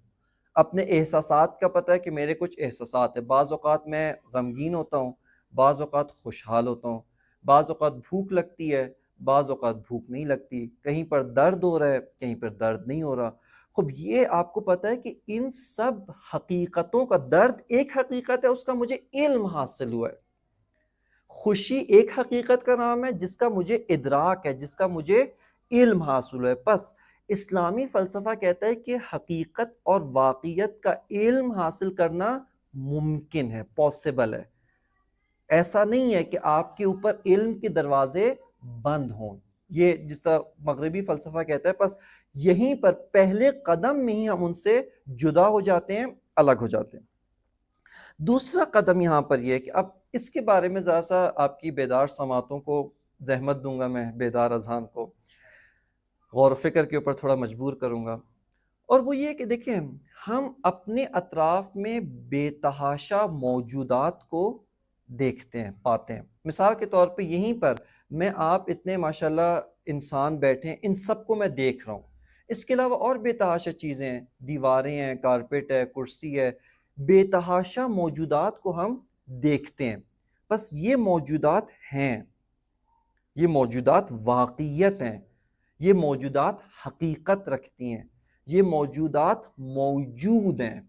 اپنے احساسات کا پتہ ہے کہ میرے کچھ احساسات ہیں. بعض اوقات میں غمگین ہوتا ہوں، بعض اوقات خوشحال ہوتا ہوں، بعض اوقات بھوک لگتی ہے، بعض اوقات بھوک نہیں لگتی، کہیں پر درد ہو رہا ہے، کہیں پر درد نہیں ہو رہا. خب یہ آپ کو پتہ ہے کہ ان سب حقیقتوں کا، درد ایک حقیقت ہے، اس کا مجھے علم حاصل ہوا ہے. خوشی ایک حقیقت کا نام ہے جس کا مجھے ادراک ہے، جس کا مجھے علم حاصل ہے. پس اسلامی فلسفہ کہتا ہے کہ حقیقت اور واقعیت کا علم حاصل کرنا ممکن ہے، پاسبل ہے. ایسا نہیں ہے کہ آپ کے اوپر علم کے دروازے بند ہوں، یہ جس طرح مغربی فلسفہ کہتا ہے. پس یہیں پر پہلے قدم میں ہی ہم ان سے جدا ہو جاتے ہیں، الگ ہو جاتے ہیں. دوسرا قدم یہاں پر یہ ہے کہ اب اس کے بارے میں ذرا سا آپ کی بیدار سماعتوں کو زحمت دوں گا، میں بیدار اذہان کو غور و فکر کے اوپر تھوڑا مجبور کروں گا. اور وہ یہ کہ دیکھیں، ہم اپنے اطراف میں بے تحاشا موجودات کو دیکھتے ہیں، پاتے ہیں. مثال کے طور پہ یہیں پر میں آپ اتنے ماشاءاللہ انسان بیٹھے ہیں، ان سب کو میں دیکھ رہا ہوں. اس کے علاوہ اور بے تحاشا چیزیں ہیں، دیواریں ہیں، کارپیٹ ہے، کرسی ہے، بے تحاشا موجودات کو ہم دیکھتے ہیں. بس یہ موجودات ہیں، یہ موجودات واقعیت ہیں، یہ موجودات حقیقت رکھتی ہیں، یہ موجودات موجود ہیں.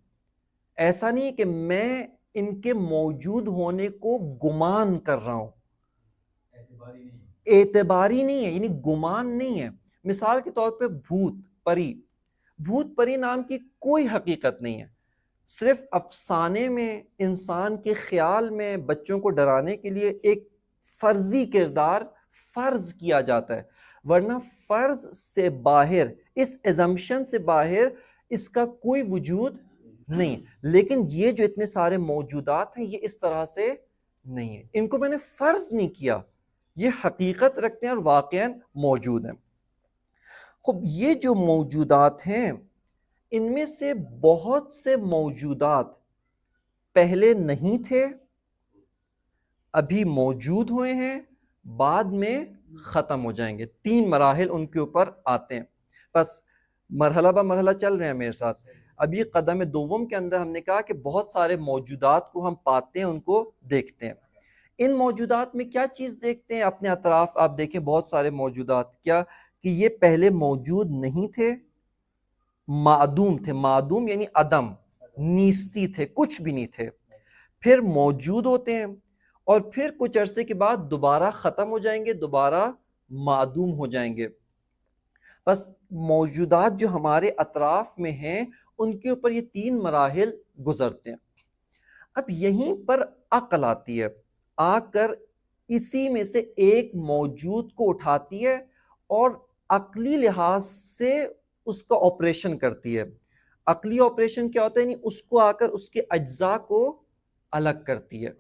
ایسا نہیں کہ میں ان کے موجود ہونے کو گمان کر رہا ہوں، اعتباری نہیں ہے، یعنی گمان نہیں ہے. مثال کے طور پہ بھوت پری نام کی کوئی حقیقت نہیں ہے، صرف افسانے میں، انسان کے خیال میں بچوں کو ڈرانے کے لیے ایک فرضی کردار فرض کیا جاتا ہے، ورنہ فرض سے باہر، اس ایزمپشن سے باہر اس کا کوئی وجود نہیں. لیکن یہ جو اتنے سارے موجودات ہیں، یہ اس طرح سے نہیں ہے، ان کو میں نے فرض نہیں کیا، یہ حقیقت رکھتے ہیں اور واقعاً موجود ہیں. خب یہ جو موجودات ہیں، ان میں سے بہت سے موجودات پہلے نہیں تھے، ابھی موجود ہوئے ہیں، بعد میں ختم ہو جائیں گے. 3 مراحل ان کے اوپر آتے ہیں. بس مرحلہ بہ مرحلہ چل رہے ہیں میرے ساتھ. اب یہ قدم دوم کے اندر ہم نے کہا کہ بہت سارے موجودات کو ہم پاتے ہیں، ان کو دیکھتے ہیں. ان موجودات میں کیا چیز دیکھتے ہیں؟ اپنے اطراف آپ دیکھیں بہت سارے موجودات، کیا کہ یہ پہلے موجود نہیں تھے، معدوم تھے. معدوم یعنی عدم، نیستی تھے، کچھ بھی نہیں تھے. پھر موجود ہوتے ہیں، اور پھر کچھ عرصے کے بعد دوبارہ ختم ہو جائیں گے، دوبارہ معدوم ہو جائیں گے. بس موجودات جو ہمارے اطراف میں ہیں، ان کے اوپر یہ 3 مراحل گزرتے ہیں. اب یہیں پر عقل آتی ہے، آ کر اسی میں سے ایک موجود کو اٹھاتی ہے اور عقلی لحاظ سے اس کا آپریشن کرتی ہے. عقلی آپریشن کیا ہوتا ہے؟ یعنی اس کو آ کر اس کے اجزاء کو الگ کرتی ہے،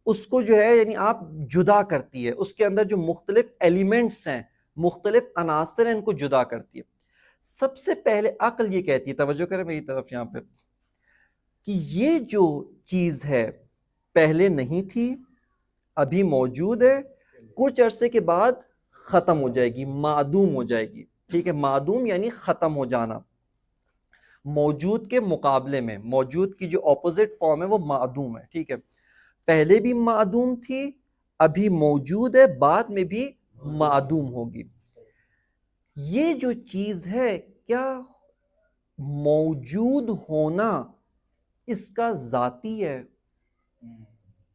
اس کو جو ہے یعنی آپ جدا کرتی ہے، اس کے اندر جو مختلف ایلیمنٹس ہیں، مختلف عناصر ہیں، ان کو جدا کرتی ہے. سب سے پہلے عقل یہ کہتی ہے، توجہ کریں میری طرف یہاں پہ، کہ یہ جو چیز ہے پہلے نہیں تھی، ابھی موجود ہے، کچھ عرصے کے بعد ختم ہو جائے گی، معدوم ہو جائے گی. ٹھیک ہے، معدوم یعنی ختم ہو جانا. موجود کے مقابلے میں موجود کی جو اپوزٹ فارم ہے وہ معدوم ہے. ٹھیک ہے، پہلے بھی معدوم تھی، ابھی موجود ہے، بعد میں بھی معدوم ہوگی. یہ جو چیز ہے، کیا موجود ہونا اس کا ذاتی ہے؟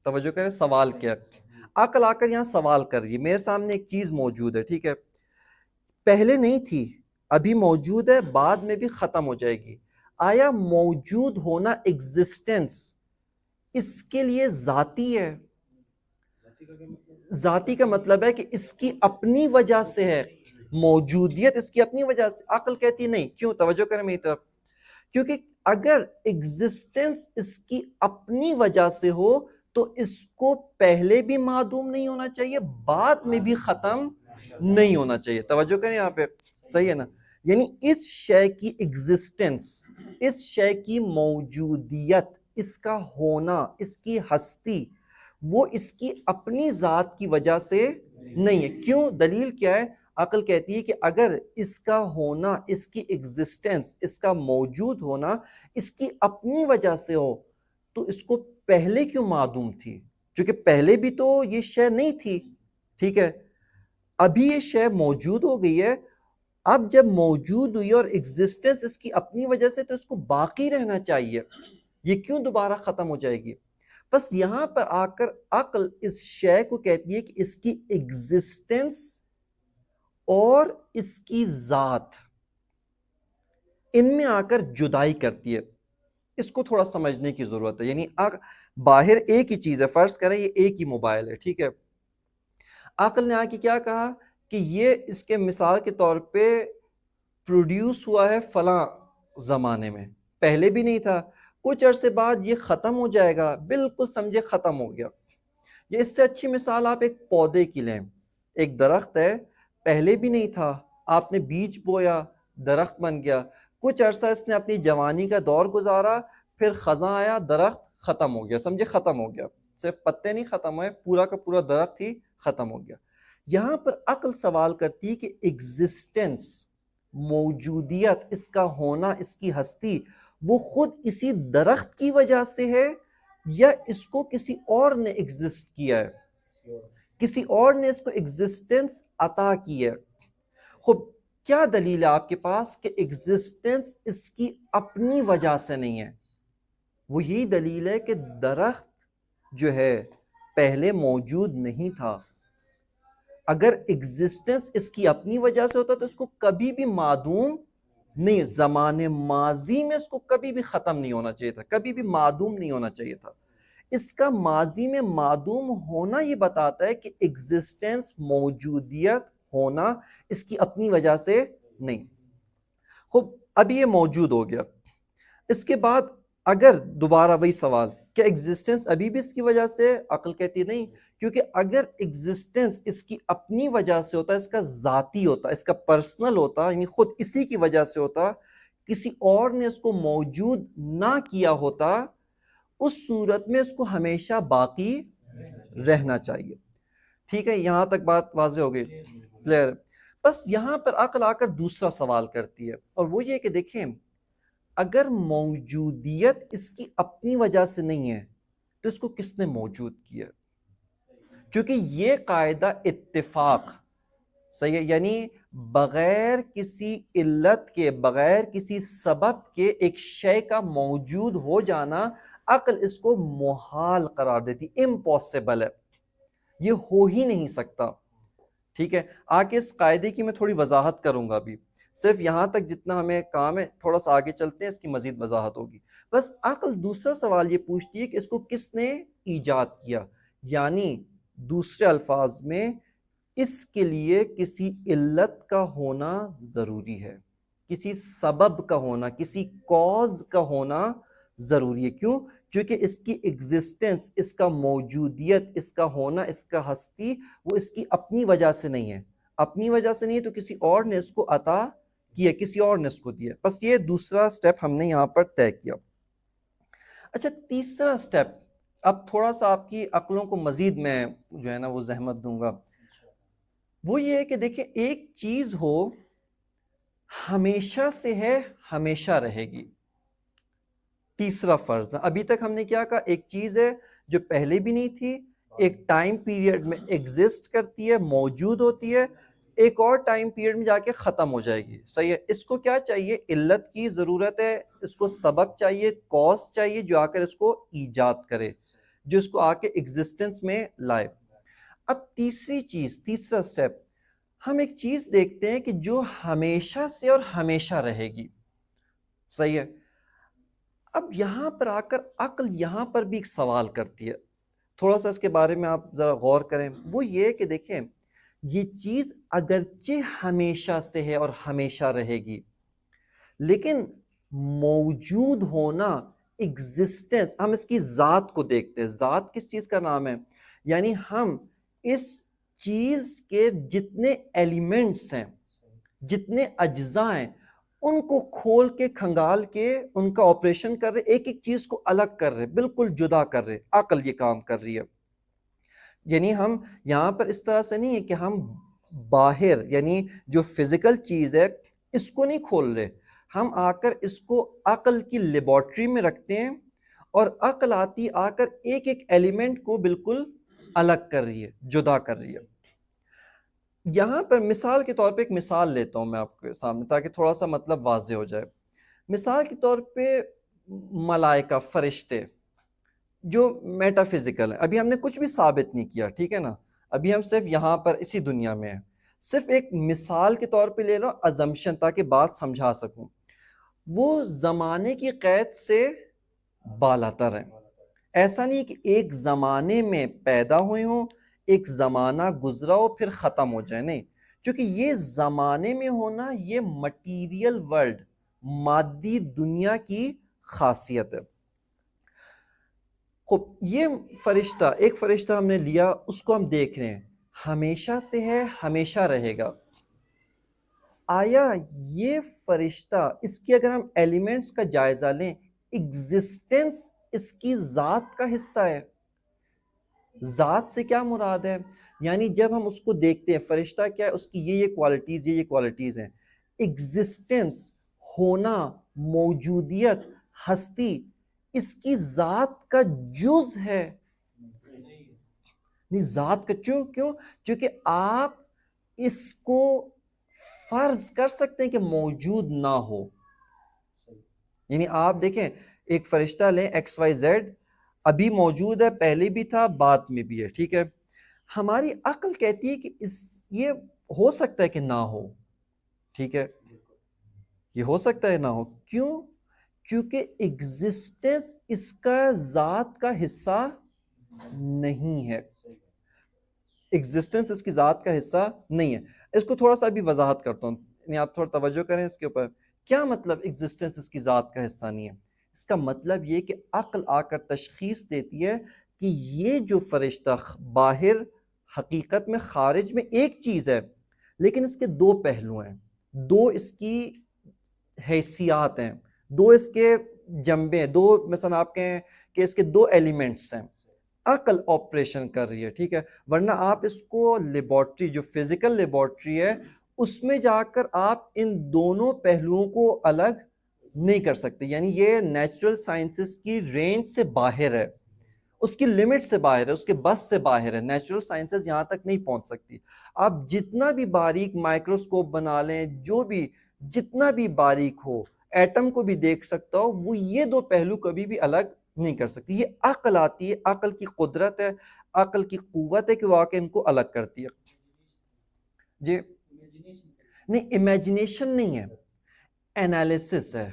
توجہ کریں، سوال کیا ہے. عقل آ کر یہاں سوال کر رہی ہے، میرے سامنے ایک چیز موجود ہے، ٹھیک ہے، پہلے نہیں تھی، ابھی موجود ہے، بعد میں بھی ختم ہو جائے گی. آیا موجود ہونا، ایگزسٹنس، اس کے لیے ذاتی ہے؟ ذاتی کا مطلب ہے کہ اس کی اپنی وجہ سے ہے، موجودیت اس کی اپنی وجہ سے. عقل کہتی نہیں. کیوں؟ توجہ کریں میری طرف. کیونکہ اگر ایگزسٹنس اس کی اپنی وجہ سے ہو تو اس کو پہلے بھی معدوم نہیں ہونا چاہیے، بعد میں بھی ختم نہیں ہونا چاہیے. توجہ کریں یہاں پہ، صحیح ہے نا؟ یعنی اس شے کی ایگزسٹنس، اس شے کی موجودیت، اس کا ہونا، اس کی ہستی، وہ اس کی اپنی ذات کی وجہ سے نہیں ہے. کیوں؟ دلیل کیا ہے؟ عقل کہتی ہے کہ اگر اس کا ہونا، اس کی ایگزسٹنس، اس کا موجود ہونا اس کی اپنی وجہ سے ہو تو اس کو پہلے کیوں معدوم تھی؟ کیونکہ پہلے بھی تو یہ شے نہیں تھی. ٹھیک ہے، ابھی یہ شے موجود ہو گئی ہے، اب جب موجود ہوئی اور ایگزسٹنس اس کی اپنی وجہ سے تو اس کو باقی رہنا چاہیے، یہ کیوں دوبارہ ختم ہو جائے گی؟ بس یہاں پر آ کر عقل اس شے کو کہتی ہے کہ اس کی ایگزسٹنس اور اس کی ذات، ان میں آ کر جدائی کرتی ہے. اس کو تھوڑا سمجھنے کی ضرورت ہے. یعنی باہر ایک ہی چیز ہے، فرض کریں یہ ایک ہی موبائل ہے، ٹھیک ہے، عقل نے آ کے کیا کہا کہ یہ اس کے مثال کے طور پہ پروڈیوس ہوا ہے فلاں زمانے میں، پہلے بھی نہیں تھا، کچھ عرصے بعد یہ ختم ہو جائے گا، بالکل سمجھے ختم ہو گیا. یہ اس سے اچھی مثال آپ ایک پودے کی لیں. ایک درخت ہے، پہلے بھی نہیں تھا، آپ نے بیج بویا، درخت بن گیا، کچھ عرصہ اس نے اپنی جوانی کا دور گزارا، پھر خزاں آیا، درخت ختم ہو گیا، سمجھے ختم ہو گیا. صرف پتے نہیں ختم ہوئے، پورا کا پورا درخت ہی ختم ہو گیا. یہاں پر عقل سوال کرتی ہے کہ ایگزسٹنس، موجودیت، اس کا ہونا، اس کی ہستی، وہ خود اسی درخت کی وجہ سے ہے یا اس کو کسی اور نے ایگزسٹ کیا ہے، کسی اور نے اس کو ایگزسٹنس عطا کی ہے. خب کیا دلیل ہے آپ کے پاس کہ ایگزسٹنس اس کی اپنی وجہ سے نہیں ہے؟ وہ یہی دلیل ہے کہ درخت جو ہے پہلے موجود نہیں تھا. اگر ایگزسٹنس اس کی اپنی وجہ سے ہوتا تو اس کو کبھی بھی معدوم نہیں، زمانے ماضی میں اس کو کبھی بھی ختم نہیں ہونا چاہیے تھا، کبھی بھی معدوم نہیں ہونا چاہیے تھا. اس کا ماضی میں معدوم ہونا یہ بتاتا ہے کہ ایگزسٹنس، موجودیت، ہونا اس کی اپنی وجہ سے نہیں. خب اب یہ موجود ہو گیا، اس کے بعد اگر دوبارہ وہی سوال، کیا ایگزسٹنس ابھی بھی اس کی وجہ سے؟ عقل کہتی نہیں، کیونکہ اگر ایگزسٹنس اس کی اپنی وجہ سے ہوتا، اس کا ذاتی ہوتا، اس کا پرسنل ہوتا، یعنی خود اسی کی وجہ سے ہوتا، کسی اور نے اس کو موجود نہ کیا ہوتا، اس صورت میں اس کو ہمیشہ باقی رہنا چاہیے. ٹھیک ہے، یہاں تک بات واضح ہو گئی، کلیئر؟ بس یہاں پر عقل آ کر دوسرا سوال کرتی ہے، اور وہ یہ کہ دیکھیں، اگر موجودیت اس کی اپنی وجہ سے نہیں ہے تو اس کو کس نے موجود کیا؟ چونکہ یہ قاعدہ اتفاق، صحیح ہے، یعنی بغیر کسی علت کے، بغیر کسی سبب کے ایک شے کا موجود ہو جانا، عقل اس کو محال قرار دیتی، امپاسبل ہے، یہ ہو ہی نہیں سکتا. ٹھیک ہے، آگے اس قاعدے کی میں تھوڑی وضاحت کروں گا. ابھی صرف یہاں تک جتنا ہمیں کام ہے، تھوڑا سا آگے چلتے ہیں، اس کی مزید وضاحت ہوگی. بس عقل دوسرا سوال یہ پوچھتی ہے کہ اس کو کس نے ایجاد کیا، یعنی دوسرے الفاظ میں اس کے لیے کسی علت کا ہونا ضروری ہے، کسی سبب کا ہونا، کسی کاز کا ہونا ضروری ہے. کیوں؟ چونکہ اس کی ایگزسٹنس، اس کا موجودیت، اس کا ہونا، اس کا ہستی، وہ اس کی اپنی وجہ سے نہیں ہے. اپنی وجہ سے نہیں ہے تو کسی اور نے اس کو عطا کیا، کسی اور نے اس کو دیا. بس یہ دوسرا سٹیپ ہم نے یہاں پر طے کیا. اچھا تیسرا سٹیپ، اب تھوڑا سا آپ کی عقلوں کو مزید میں جو ہے نا وہ زحمت دوں گا. وہ یہ ہے کہ دیکھیں ایک چیز ہو ہمیشہ سے ہے ہمیشہ رہے گی. تیسرا فرض نا، ابھی تک ہم نے کیا کہا، ایک چیز ہے جو پہلے بھی نہیں تھی، ایک ٹائم پیریڈ میں ایگزسٹ کرتی ہے، موجود ہوتی ہے، ایک اور ٹائم پیریڈ میں جا کے ختم ہو جائے گی. صحیح ہے. اس کو کیا چاہیے؟ علت کی ضرورت ہے، اس کو سبب چاہیے، کاز چاہیے جو آ کر اس کو ایجاد کرے، جو اس کو آ کے ایگزسٹنس میں لائے. اب تیسری چیز، تیسرا سٹیپ، ہم ایک چیز دیکھتے ہیں کہ جو ہمیشہ سے اور ہمیشہ رہے گی. صحیح ہے. اب یہاں پر آ کر عقل یہاں پر بھی ایک سوال کرتی ہے، تھوڑا سا اس کے بارے میں آپ ذرا غور کریں. وہ یہ کہ دیکھیں یہ چیز اگرچہ ہمیشہ سے ہے اور ہمیشہ رہے گی، لیکن موجود ہونا، ایگزسٹنس، ہم اس کی ذات کو دیکھتے ہیں. ذات کس چیز کا نام ہے؟ یعنی ہم اس چیز کے جتنے ایلیمنٹس ہیں، جتنے اجزاء ہیں، ان کو کھول کے کھنگال کے ان کا آپریشن کر رہے، ایک ایک چیز کو الگ کر رہے، بالکل جدا کر رہے. عقل یہ کام کر رہی ہے. یعنی ہم یہاں پر اس طرح سے نہیں ہے کہ ہم باہر یعنی جو فزیکل چیز ہے اس کو نہیں کھول رہے، ہم آ کر اس کو عقل کی لیبارٹری میں رکھتے ہیں اور عقل آتی آ کر ایک ایک ایلیمنٹ کو بالکل الگ کر رہی ہے، جدا کر رہی ہے. یہاں پر مثال کے طور پہ ایک مثال لیتا ہوں میں آپ کے سامنے تاکہ تھوڑا سا مطلب واضح ہو جائے. مثال کے طور پہ ملائکہ، فرشتے جو میٹا فزیکل ہے، ابھی ہم نے کچھ بھی ثابت نہیں کیا، ٹھیک ہے نا، ابھی ہم صرف یہاں پر اسی دنیا میں ہیں. صرف ایک مثال کے طور پہ لے لو، ازمپشن، تاکہ بات سمجھا سکوں. وہ زمانے کی قید سے بالاتر ہیں. ایسا نہیں کہ ایک زمانے میں پیدا ہوئے ہوں، ایک زمانہ گزرا ہو پھر ختم ہو جائے، نہیں. چونکہ یہ زمانے میں ہونا یہ مٹیریل ورلڈ، مادی دنیا کی خاصیت ہے. خب یہ فرشتہ، ایک فرشتہ ہم نے لیا، اس کو ہم دیکھ رہے ہیں، ہمیشہ سے ہے، ہمیشہ رہے گا. آیا یہ فرشتہ، اس کی اگر ہم ایلیمنٹس کا جائزہ لیں، ایگزسٹنس اس کی ذات کا حصہ ہے. ذات سے کیا مراد ہے؟ یعنی جب ہم اس کو دیکھتے ہیں، فرشتہ کیا ہے؟ اس کی یہ کوالٹیز، یہ کوالٹیز ہیں. ایگزسٹنس، ہونا، موجودیت، ہستی اس کی ذات کا جز ہے، نہیں ذات کا. کیوں؟ چونکہ آپ اس کو فرض کر سکتے ہیں کہ موجود نہ ہو. یعنی آپ دیکھیں ایک فرشتہ لیں ایکس وائی زیڈ، ابھی موجود ہے، پہلے بھی تھا، بعد میں بھی ہے، ٹھیک ہے. ہماری عقل کہتی ہے کہ یہ ہو سکتا ہے کہ نہ ہو، ٹھیک ہے، یہ ہو سکتا ہے نہ ہو. کیوں؟ کیونکہ ایگزسٹنس اس کا ذات کا حصہ نہیں ہے. ایگزسٹنس اس کی ذات کا حصہ نہیں ہے. اس کو تھوڑا سا بھی وضاحت کرتا ہوں، یعنی آپ تھوڑا توجہ کریں اس کے اوپر. کیا مطلب ایگزسٹنس اس کی ذات کا حصہ نہیں ہے؟ اس کا مطلب یہ کہ عقل آ کر تشخیص دیتی ہے کہ یہ جو فرشتہ باہر حقیقت میں، خارج میں ایک چیز ہے، لیکن اس کے دو پہلو ہیں، دو اس کی حیثیات ہیں، دو اس کے جنبے، دو مثلا آپ کہیں کہ اس کے دو ایلیمنٹس ہیں. عقل آپریشن کر رہی ہے، ٹھیک ہے. ورنہ آپ اس کو لیبارٹری، جو فزیکل لیبارٹری ہے، اس میں جا کر آپ ان دونوں پہلوؤں کو الگ نہیں کر سکتے. یعنی یہ نیچرل سائنسز کی رینج سے باہر ہے، اس کی لمٹ سے باہر ہے، اس کے بس سے باہر ہے. نیچرل سائنسز یہاں تک نہیں پہنچ سکتی. آپ جتنا بھی باریک مائکروسکوپ بنا لیں، جو بھی جتنا بھی باریک ہو، ایٹم کو بھی دیکھ سکتا ہو، وہ یہ دو پہلو کبھی بھی الگ نہیں کر سکتی. یہ عقل آتی ہے، عقل کی قدرت ہے، عقل کی قوت ہے کہ وہ آ کے ان کو الگ کرتی ہے. جی نہیں، امیجنیشن نہیں ہے، انالیسس ہے.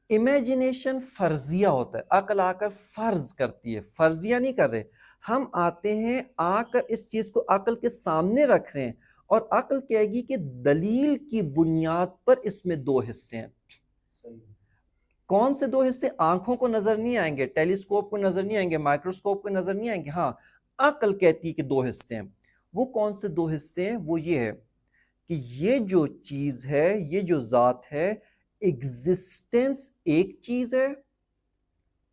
امیجنیشن فرضیہ ہوتا ہے، عقل آ کر فرض کرتی ہے، فرضیہ نہیں کر رہے. ہم آتے ہیں، آ کر اس چیز کو عقل کے سامنے رکھ رہے ہیں، اور عقل کہے گی کہ دلیل کی بنیاد پر اس میں دو حصے ہیں. کون سے دو حصے؟ آنکھوں کو نظر نہیں آئیں گے، ٹیلیسکوپ کو نظر نہیں آئیں گے، مائکروسکوپ کو نظر نہیں آئیں گے. ہاں عقل کہتی ہے کہ دو حصے ہیں. وہ کون سے دو حصے ہیں؟ وہ یہ ہے کہ یہ جو چیز ہے، یہ جو ذات ہے، ایگزسٹنس ایک چیز ہے،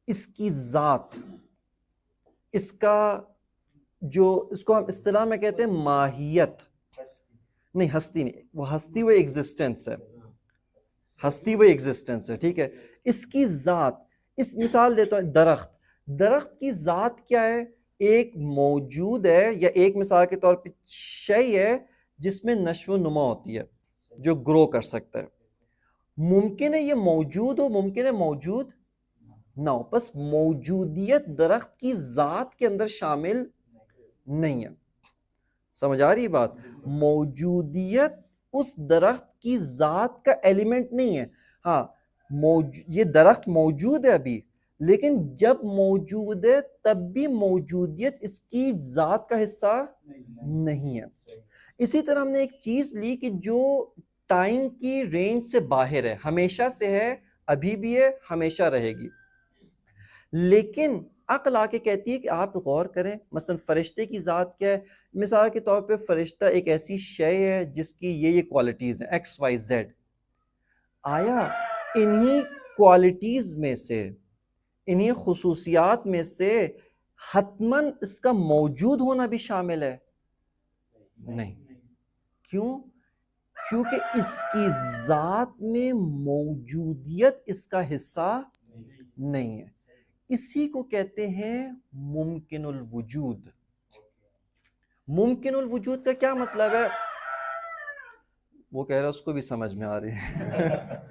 اس کی ذات، اس کا جو اس کو ہم اصطلاح میں کہتے ہیں ماہیت، نہیں ہستی نہیں، وہ ہستی وہ ایگزسٹنس ہے، ہستی وہ ایگزسٹنس ہے، ٹھیک ہے. اس کی ذات، اس مثال دیتا ہوں، درخت، درخت کی ذات کیا ہے؟ ایک موجود ہے، یا ایک مثال کے طور پہ شے ہے جس میں نشو و نما ہوتی ہے، جو گرو کر سکتا ہے. ممکن ہے یہ موجود ہو، ممکن ہے موجود نہ ہو، بس موجودیت درخت کی ذات کے اندر شامل نہیں ہے. سمجھ آ رہی بات؟ موجودیت اس درخت کی ذات کا ایلیمنٹ نہیں ہے. ہاں یہ درخت موجود ہے ابھی، لیکن جب موجود ہے تب بھی موجودیت اس کی ذات کا حصہ نہیں ہے. اسی طرح ہم نے ایک چیز لی کہ جو ٹائم کی رینج سے باہر ہے، ہمیشہ سے ہے، ابھی بھی ہے، ہمیشہ رہے گی. لیکن عقل آ کے کہتی ہے کہ آپ غور کریں، مثلا فرشتے کی ذات کیا ہے؟ مثال کے طور پہ فرشتہ ایک ایسی شے ہے جس کی یہ کوالٹیز ہیں ایکس وائی زیڈ. آیا انہی کوالٹیز میں سے، انہی خصوصیات میں سے حتماً اس کا موجود ہونا بھی شامل ہے؟ نہیں. کیوں؟ کیونکہ اس کی ذات میں موجودیت اس کا حصہ نہیں ہے. اسی کو کہتے ہیں ممکن الوجود. ممکن الوجود کا کیا مطلب ہے؟ وہ کہہ رہا اس کو بھی سمجھ میں آ رہی ہے.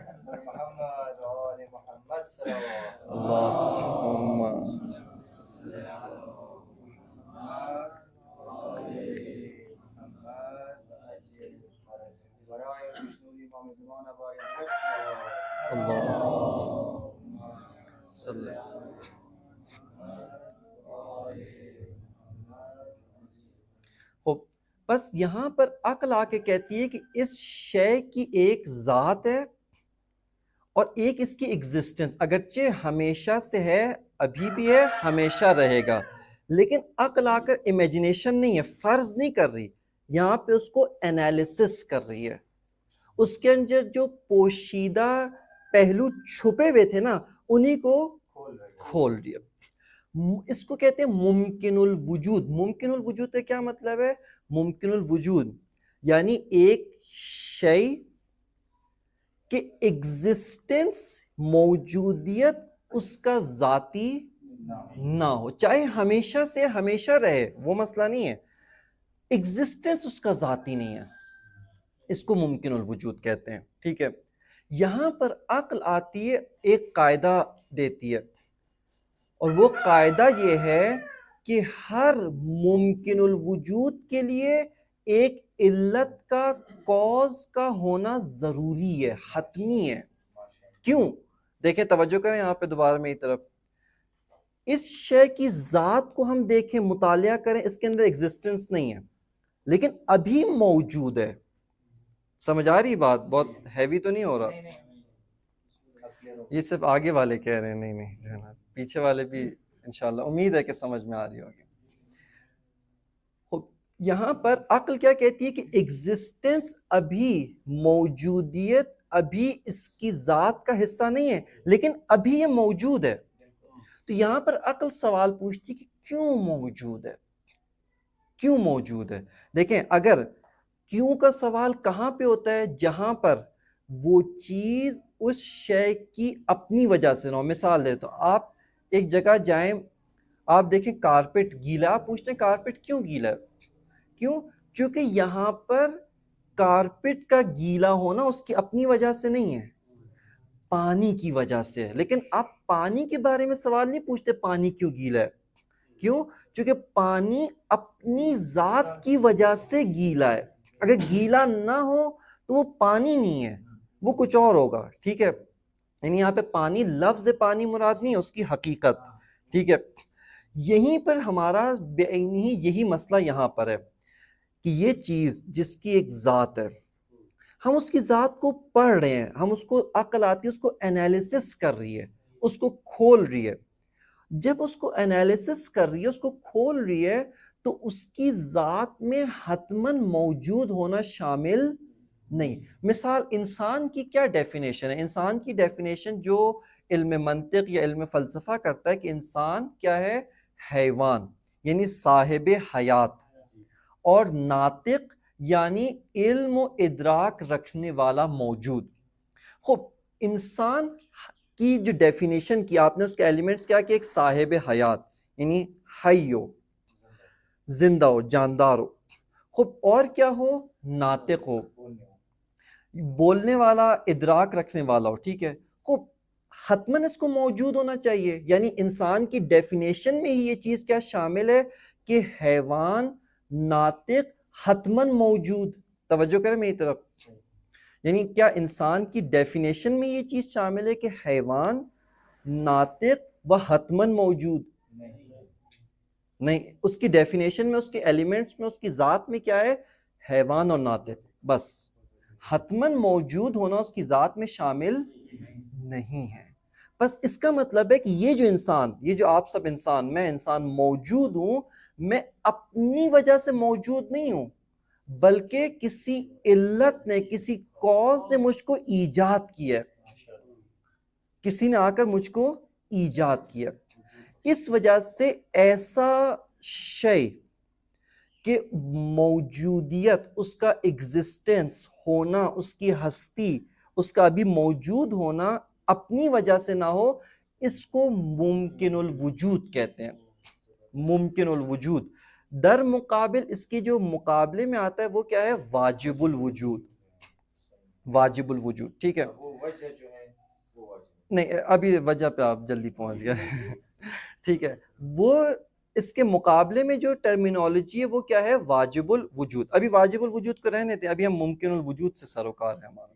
بس یہاں پر عقل آ کے کہتی ہے کہ اس شے کی ایک ذات ہے اور ایک اس کی ایگزسٹنس، اگرچہ ہمیشہ سے ہے، ابھی بھی ہے، ہمیشہ رہے گا. لیکن عقل آ کر امیجنیشن نہیں ہے، فرض نہیں کر رہی، یہاں پہ اس کو انالیسس کر رہی ہے. اس کے اندر جو پوشیدہ پہلو چھپے ہوئے تھے نا، انہی کو کھول رہی ہے. اس کو کہتے ہیں ممکن الوجود. ممکن الوجود کا کیا مطلب ہے؟ ممکن الوجود یعنی ایک شے کہ ایگزسٹنس، موجودیت اس کا ذاتی نہ ہو، چاہے ہمیشہ سے ہمیشہ رہے، وہ مسئلہ نہیں ہے، ایگزسٹنس اس کا ذاتی نہیں ہے. اس کو ممکن الوجود کہتے ہیں. ٹھیک ہے. یہاں پر عقل آتی ہے، ایک قاعدہ دیتی ہے، اور وہ قاعدہ یہ ہے کہ ہر ممکن الوجود کے لیے ایک علت کا، کاز کا ہونا ضروری ہے، حتمی ہے. کیوں؟ دیکھیں، توجہ کریں یہاں پہ دوبارہ میری طرف. اس شے کی ذات کو ہم دیکھیں، مطالعہ کریں، اس کے اندر ایگزسٹنس نہیں ہے لیکن ابھی موجود ہے. سمجھ آ رہی بات؟ بہت ہیوی تو نہیں ہو رہا؟ یہ صرف آگے والے کہہ رہے ہیں، نہیں جو ہے نا پیچھے والے بھی انشاءاللہ امید ہے کہ سمجھ میں آ رہی ہوگی. یہاں پر عقل کیا کہتی ہے کہ ایگزسٹنس ابھی، موجودیت ابھی اس کی ذات کا حصہ نہیں ہے لیکن ابھی یہ موجود ہے. تو یہاں پر عقل سوال پوچھتی کہ کیوں موجود ہے؟ کیوں موجود ہے؟ دیکھیں، اگر کیوں کا سوال کہاں پہ ہوتا ہے؟ جہاں پر وہ چیز اس شے کی اپنی وجہ سے نہ ہو. مثال دیتا ہوں، آپ ایک جگہ جائیں، آپ دیکھیں کارپیٹ گیلا، آپ پوچھتے ہیں کارپیٹ کیوں گیلا ہے؟ کیوں؟ چونکہ یہاں پر کارپیٹ کا گیلا ہونا اس کی اپنی وجہ سے نہیں ہے، پانی کی وجہ سے ہے. لیکن آپ پانی کے بارے میں سوال نہیں پوچھتے پانی کیوں گیلا ہے. کیوں؟ چونکہ پانی اپنی ذات کی وجہ سے گیلا ہے. اگر گیلا نہ ہو تو وہ پانی نہیں ہے، وہ کچھ اور ہوگا. ٹھیک ہے. یعنی یہاں پہ پانی، لفظ پانی مراد نہیں ہے، اس کی حقیقت. ٹھیک ہے. یہیں پر ہمارا بے عینی یہی مسئلہ یہاں پر ہے کہ یہ چیز جس کی ایک ذات ہے، ہم اس کی ذات کو پڑھ رہے ہیں، ہم اس کو، عقل آتی ہے، اس کو انالیسس کر رہی ہے، اس کو کھول رہی ہے. جب اس کو انالیسس کر رہی ہے، اس کو کھول رہی ہے، تو اس کی ذات میں حتماً موجود ہونا شامل نہیں. مثال انسان کی کیا ڈیفینیشن ہے؟ انسان کی ڈیفینیشن جو علم منطق یا علم فلسفہ کرتا ہے کہ انسان کیا ہے؟ حیوان یعنی صاحب حیات، اور ناطق یعنی علم و ادراک رکھنے والا موجود. خوب انسان کی جو ڈیفینیشن کی آپ نے، اس کے ایلیمنٹس کیا کہ ایک صاحب حیات یعنی حی ہو، زندہ ہو، جاندار ہو. خوب اور کیا ہو؟ ناطق ہو، بولنے والا، ادراک رکھنے والا ہو. ٹھیک ہے. خوب حتماً اس کو موجود ہونا چاہیے، یعنی انسان کی ڈیفینیشن میں ہی یہ چیز کیا شامل ہے کہ حیوان، ناطق، حتماً موجود. توجہ کریں میری طرف. یعنی کیا انسان کی ڈیفینیشن میں یہ چیز شامل ہے کہ حیوان، ناطق و حتماً موجود؟ نہیں. اس کی ڈیفینیشن میں، اس کے ایلیمنٹس میں، اس کی ذات میں کیا ہے؟ حیوان اور ناطق بس. حتماً موجود ہونا اس کی ذات میں شامل نہیں ہے. بس اس کا مطلب ہے کہ یہ جو انسان، یہ جو آپ سب انسان، میں انسان موجود ہوں، میں اپنی وجہ سے موجود نہیں ہوں، بلکہ کسی علت نے، کسی کاز نے مجھ کو ایجاد کیا. کسی نے آ کر مجھ کو ایجاد کیا. اس وجہ سے ایسا شے کہ موجودیت، اس کا ایگزسٹنس ہونا، اس کی ہستی، اس کا ابھی موجود ہونا اپنی وجہ سے نہ ہو، اس کو ممکن الوجود کہتے ہیں. ممکن الوجود. در مقابل اس کے جو مقابلے میں آتا ہے وہ کیا ہے؟ واجب الوجود. واجب الوجود. ٹھیک ہے. نہیں ابھی وجہ پہ آپ جلدی پہنچ گئے. ٹھیک ہے. وہ اس کے مقابلے میں جو ٹرمینالوجی ہے وہ کیا ہے؟ واجب الوجود. ابھی واجب الوجود کو رہنے تھے، ابھی ہم ممکن الوجود سے سروکار ہے ہمارا.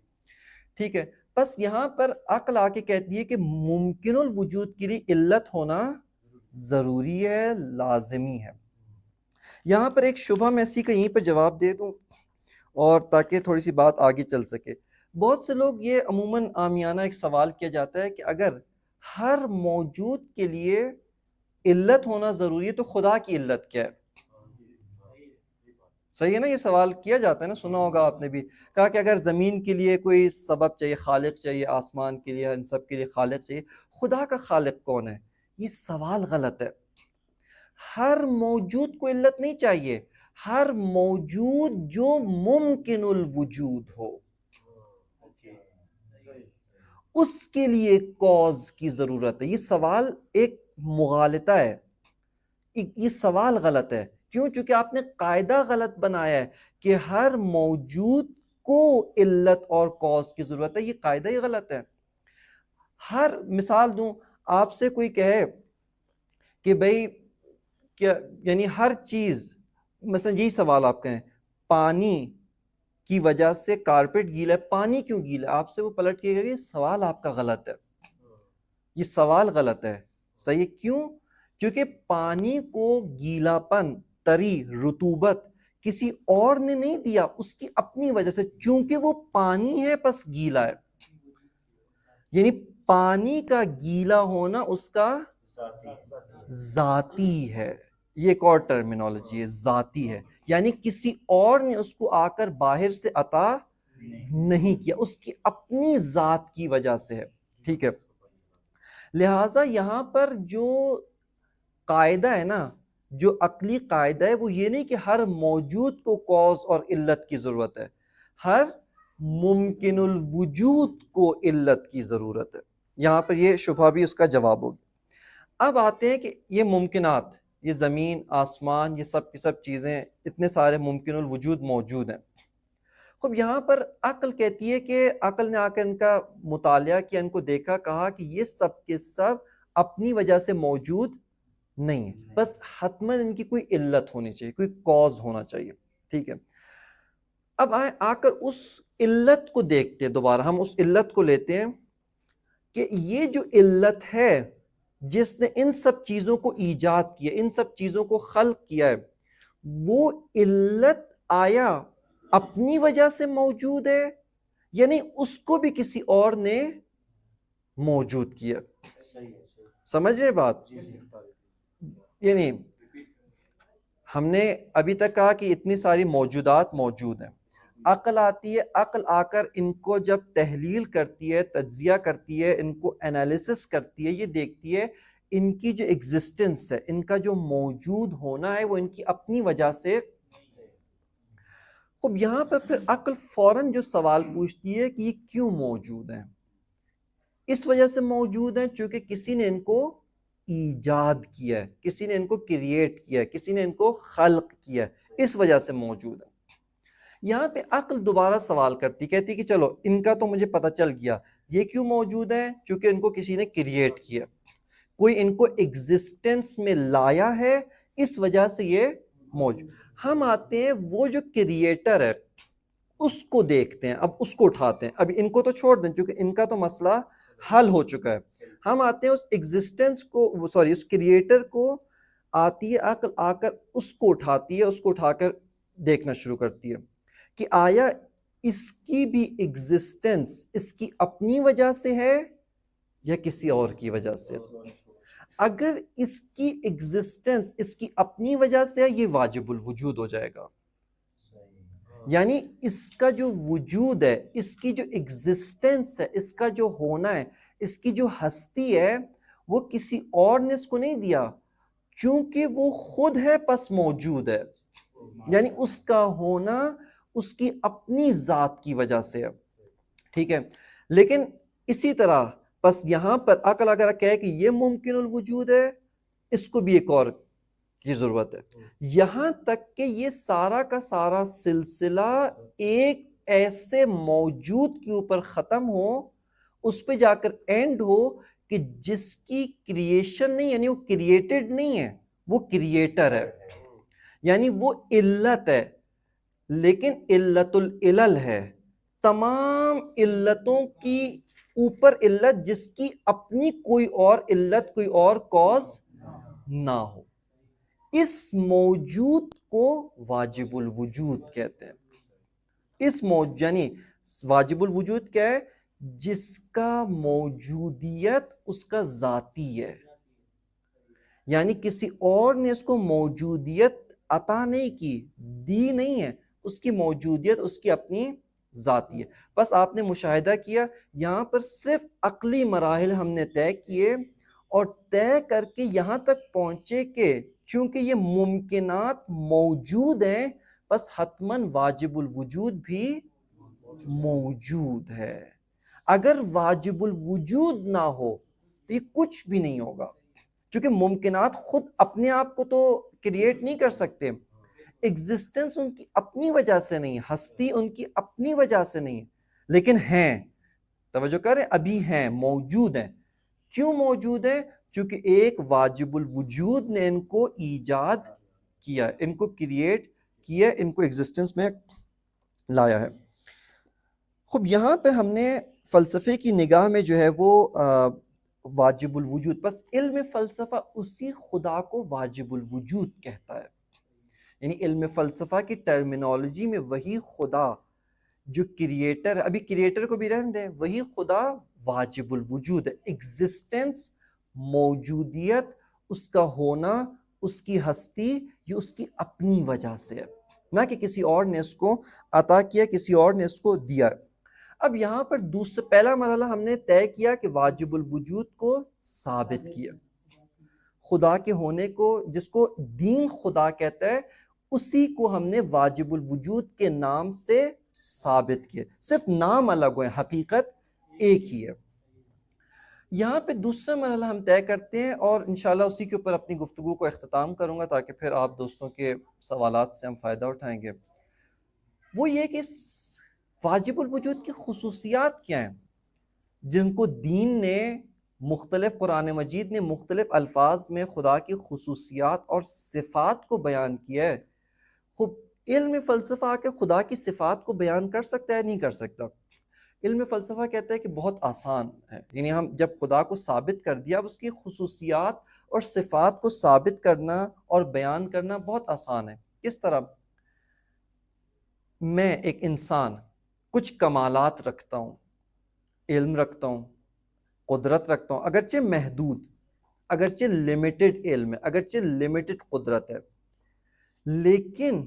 ٹھیک ہے. بس یہاں پر عقل آ کے کہتی ہے کہ ممکن الوجود کے لیے علت ہونا ضروری ہے، لازمی ہے. یہاں پر ایک شبہ میں اسی کا یہیں پر جواب دے دوں، اور تاکہ تھوڑی سی بات آگے چل سکے. بہت سے لوگ یہ عموماً عامیانہ ایک سوال کیا جاتا ہے کہ اگر ہر موجود کے لیے علت ہونا ضروری ہے تو خدا کی علت کیا ہے؟ صحیح ہے نا؟ یہ سوال کیا جاتا ہے نا، سنا ہوگا آپ نے بھی. کہا کہ اگر زمین کے لیے کوئی سبب چاہیے، خالق چاہیے، آسمان کے لیے، ان سب کے لیے خالق چاہیے، خدا کا خالق کون ہے؟ یہ سوال غلط ہے. ہر موجود کو علت نہیں چاہیے، ہر موجود جو ممکن الوجود ہو اس کے لیے کاز کی ضرورت ہے. یہ سوال ایک مغالطہ ہے، یہ سوال غلط ہے. کیوں؟ چونکہ آپ نے قاعدہ غلط بنایا ہے کہ ہر موجود کو علت اور کاز کی ضرورت ہے. یہ قاعدہ ہی غلط ہے. ہر مثال دوں، آپ سے کوئی کہے کہ بھئی کیا، یعنی ہر چیز، مثلا یہی سوال آپ کہیں پانی کی وجہ سے کارپیٹ گیلا ہے، پانی کیوں گیلا ہے؟ آپ سے وہ پلٹ کے گئے، یہ سوال آپ کا غلط ہے، یہ سوال غلط ہے. صحیح. کیوں؟ کیونکہ پانی کو گیلا پن، تری، رطوبت کسی اور نے نہیں دیا، اس کی اپنی وجہ سے، چونکہ وہ پانی ہے بس گیلا ہے. یعنی پانی کا گیلا ہونا اس کا ذاتی ہے. یہ ایک اور ٹرمینالوجی ہے، ذاتی ہے. یعنی کسی اور نے اس کو آ کر باہر سے عطا نہیں کیا، اس کی اپنی ذات کی وجہ سے ہے. ٹھیک ہے. لہٰذا یہاں پر جو قاعدہ ہے نا، جو عقلی قاعدہ ہے، وہ یہ نہیں کہ ہر موجود کو کاز اور علت کی ضرورت ہے، ہر ممکن الوجود کو علت کی ضرورت ہے. یہاں پر یہ شبہ بھی اس کا جواب ہوگی. اب آتے ہیں کہ یہ ممکنات، یہ زمین، آسمان، یہ سب کی سب چیزیں، اتنے سارے ممکن الوجود موجود ہیں. خب یہاں پر عقل کہتی ہے کہ عقل نے آ کر ان کا مطالعہ کیا، ان کو دیکھا، کہا کہ یہ سب کے سب اپنی وجہ سے موجود نہیں ہے، بس حتماً ان کی کوئی علت ہونی چاہیے، کوئی کاز ہونا چاہیے. ٹھیک ہے. اب آ کر اس علت کو دیکھتے ہیں، دوبارہ ہم اس علت کو لیتے ہیں کہ یہ جو علت ہے جس نے ان سب چیزوں کو ایجاد کیا، ان سب چیزوں کو خلق کیا ہے، وہ علت آیا اپنی وجہ سے موجود ہے، یعنی اس کو بھی کسی اور نے موجود کیا. سمجھ رہے بات؟ یعنی ہم نے ابھی تک کہا کہ اتنی ساری موجودات موجود ہیں، عقل آتی ہے، عقل آ کر ان کو جب تحلیل کرتی ہے، تجزیہ کرتی ہے، ان کو انالیسس کرتی ہے، یہ دیکھتی ہے ان کی جو ایگزسٹنس ہے، ان کا جو موجود ہونا ہے وہ ان کی اپنی وجہ سے. اب یہاں پہ پھر عقل فوراً جو سوال پوچھتی ہے کہ یہ کیوں موجود ہیں؟ اس وجہ سے موجود ہیں چونکہ کسی نے ان کو ایجاد کیا ہے، کسی نے ان کو کریٹ کیا ہے، کسی نے ان کو خلق کیا ہے، اس وجہ سے موجود ہے. یہاں پہ عقل دوبارہ سوال کرتی، کہتی کہ چلو ان کا تو مجھے پتہ چل گیا، یہ کیوں موجود ہیں؟ چونکہ ان کو کسی نے کریٹ کیا، کوئی ان کو ایگزسٹنس میں لایا ہے، اس وجہ سے یہ موجود. ہم آتے ہیں وہ جو کریٹر ہے اس کو دیکھتے ہیں، اب اس کو اٹھاتے ہیں. اب ان کو تو چھوڑ دیں چونکہ ان کا تو مسئلہ حل ہو چکا ہے. ہم آتے ہیں اس ایگزسٹنس کو، سوری اس کریٹر کو، آتی ہے عقل، آ کر اس کو اٹھاتی ہے، اس کو اٹھا کر دیکھنا شروع کرتی ہے کہ آیا اس کی بھی ایگزسٹنس اس کی اپنی وجہ سے ہے یا کسی اور کی وجہ سے. اگر اس کی ایگزسٹنس اس کی اپنی وجہ سے ہے، یہ واجب الوجود ہو جائے گا. یعنی اس کا جو وجود ہے، اس کی جو ایگزسٹنس ہے، اس کا جو ہونا ہے، اس کی جو ہستی ہے، وہ کسی اور نے اس کو نہیں دیا، چونکہ وہ خود ہے پس موجود ہے. یعنی اس کا ہونا اس کی اپنی ذات کی وجہ سے ہے. ٹھیک ہے، لیکن اسی طرح پس یہاں پر عقل اگر کہے کہ یہ ممکن الوجود ہے، اس کو بھی ایک اور کی ضرورت ہے. یہاں تک کہ یہ سارا کا سارا سلسلہ ایک ایسے موجود کے اوپر ختم ہو، اس پہ جا کر اینڈ ہو کہ جس کی کریشن نہیں، یعنی وہ کریٹڈ نہیں ہے، وہ کریٹر ہے. یعنی وہ علت ہے لیکن علت العلل ہے، تمام علتوں کی اوپر علت جس کی اپنی کوئی اور علت، کوئی اور کاز نہ ہو. اس موجود کو واجب الوجود کہتے ہیں. اس یعنی واجب الوجود کیا ہے؟ جس کا موجودیت اس کا ذاتی ہے، یعنی کسی اور نے اس کو موجودیت عطا نہیں کی، دی نہیں ہے، اس کی موجودیت اس کی اپنی ذاتی ہے. بس آپ نے مشاہدہ کیا یہاں پر صرف عقلی مراحل ہم نے طے کیے اور طے کر کے یہاں تک پہنچے کہ چونکہ یہ ممکنات موجود ہیں بس حتماً واجب الوجود بھی موجود ہے. اگر واجب الوجود نہ ہو تو یہ کچھ بھی نہیں ہوگا، چونکہ ممکنات خود اپنے آپ کو تو کریٹ نہیں کر سکتے، ایگزسٹنس ان کی اپنی وجہ سے نہیں، ہستی ان کی اپنی وجہ سے نہیں، لیکن ہیں. توجہ کریں، ابھی ہیں، موجود ہیں. کیوں موجود ہیں؟ چونکہ ایک واجب الوجود نے ان کو ایجاد کیا، ان کو کریٹ کیا، ان کو ایگزسٹنس میں لایا ہے. خب یہاں پہ ہم نے فلسفے کی نگاہ میں جو ہے وہ واجب الوجود، بس علم فلسفہ اسی خدا کو واجب الوجود کہتا ہے. یعنی علم فلسفہ کی ٹرمینالوجی میں وہی خدا جو کریٹر ہے، ابھی کریٹر کو بھی رہنے دیں، وہی خدا واجب الوجود ہے. ایگزسٹنس، موجودیت، اس کا ہونا، اس کی ہستی، یہ اس کی اپنی وجہ سے ہے، نہ کہ کسی اور نے اس کو عطا کیا، کسی اور نے اس کو دیا. اب یہاں پر پہلا مرحلہ ہم نے طے کیا کہ واجب الوجود کو ثابت کیا، خدا کے ہونے کو، جس کو دین خدا کہتا ہے، اسی کو ہم نے واجب الوجود کے نام سے ثابت کیا. صرف نام الگ ہوئے، حقیقت ایک ہی ہے. یہاں پہ دوسرا مرحلہ ہم طے کرتے ہیں اور انشاءاللہ اسی کے اوپر اپنی گفتگو کو اختتام کروں گا تاکہ پھر آپ دوستوں کے سوالات سے ہم فائدہ اٹھائیں گے. وہ یہ کہ واجب الوجود کی خصوصیات کیا ہیں جن کو دین نے مختلف، قرآن مجید نے مختلف الفاظ میں خدا کی خصوصیات اور صفات کو بیان کیا ہے. خب علم فلسفہ آ کے خدا کی صفات کو بیان کر سکتا ہے؟ نہیں کر سکتا. علم فلسفہ کہتا ہے کہ بہت آسان ہے، یعنی ہم جب خدا کو ثابت کر دیا، اب اس کی خصوصیات اور صفات کو ثابت کرنا اور بیان کرنا بہت آسان ہے. کس طرح؟ میں ایک انسان کچھ کمالات رکھتا ہوں، علم رکھتا ہوں، قدرت رکھتا ہوں، اگرچہ محدود، اگرچہ لمیٹڈ علم ہے، اگرچہ لمیٹڈ قدرت ہے، لیکن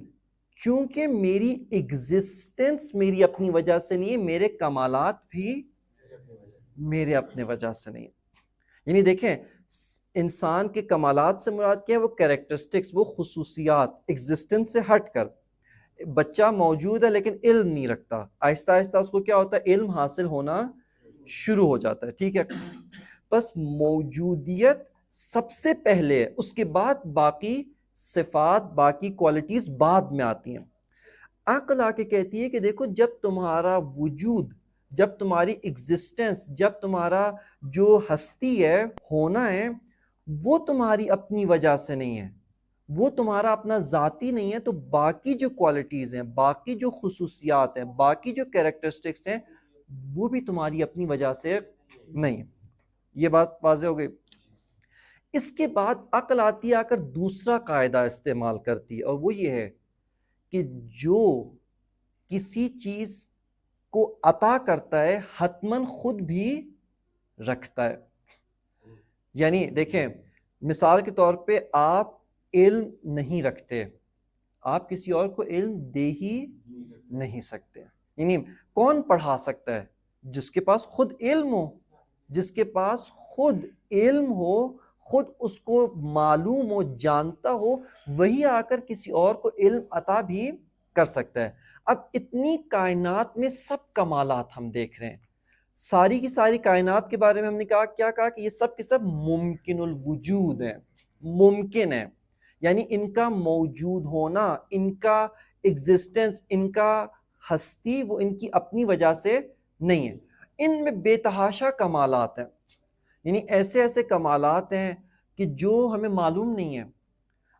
چونکہ میری ایگزسٹنس میری اپنی وجہ سے نہیں ہے، میرے کمالات بھی میرے اپنے وجہ سے نہیں ہے. یعنی دیکھیں انسان کے کمالات سے مراد کیا ہے؟ وہ کیریکٹرسٹکس، وہ خصوصیات، ایگزسٹنس سے ہٹ کر. بچہ موجود ہے لیکن علم نہیں رکھتا، آہستہ آہستہ اس کو کیا ہوتا ہے؟ علم حاصل ہونا شروع ہو جاتا ہے. ٹھیک ہے، بس موجودیت سب سے پہلے ہے، اس کے بعد باقی صفات، باقی کوالٹیز بعد میں آتی ہیں. عقل آ کے کہتی ہے کہ دیکھو جب تمہارا وجود، جب تمہاری ایگزسٹنس، جب تمہارا جو ہستی ہے، ہونا ہے، وہ تمہاری اپنی وجہ سے نہیں ہے، وہ تمہارا اپنا ذاتی نہیں ہے، تو باقی جو کوالٹیز ہیں، باقی جو خصوصیات ہیں، باقی جو کیریکٹرسٹکس ہیں، وہ بھی تمہاری اپنی وجہ سے نہیں ہے. یہ بات واضح ہو گئی. اس کے بعد عقل آتی آ کر دوسرا قاعدہ استعمال کرتی ہے، اور وہ یہ ہے کہ جو کسی چیز کو عطا کرتا ہے حتماً خود بھی رکھتا ہے. یعنی دیکھیں مثال کے طور پہ آپ علم نہیں رکھتے، آپ کسی اور کو علم دے ہی نہیں سکتے. یعنی کون پڑھا سکتا ہے؟ جس کے پاس خود علم ہو، جس کے پاس خود علم ہو، خود اس کو معلوم ہو، جانتا ہو، وہی آ کر کسی اور کو علم عطا بھی کر سکتا ہے. اب اتنی کائنات میں سب کمالات ہم دیکھ رہے ہیں، ساری کی ساری کائنات کے بارے میں ہم نے کیا کہا کہ یہ سب کے سب ممکن الوجود ہیں، ممکن ہے. یعنی ان کا موجود ہونا، ان کا ایگزسٹنس، ان کا ہستی، وہ ان کی اپنی وجہ سے نہیں ہے. ان میں بے تحاشا کمالات ہیں، یعنی ایسے ایسے کمالات ہیں کہ جو ہمیں معلوم نہیں ہے.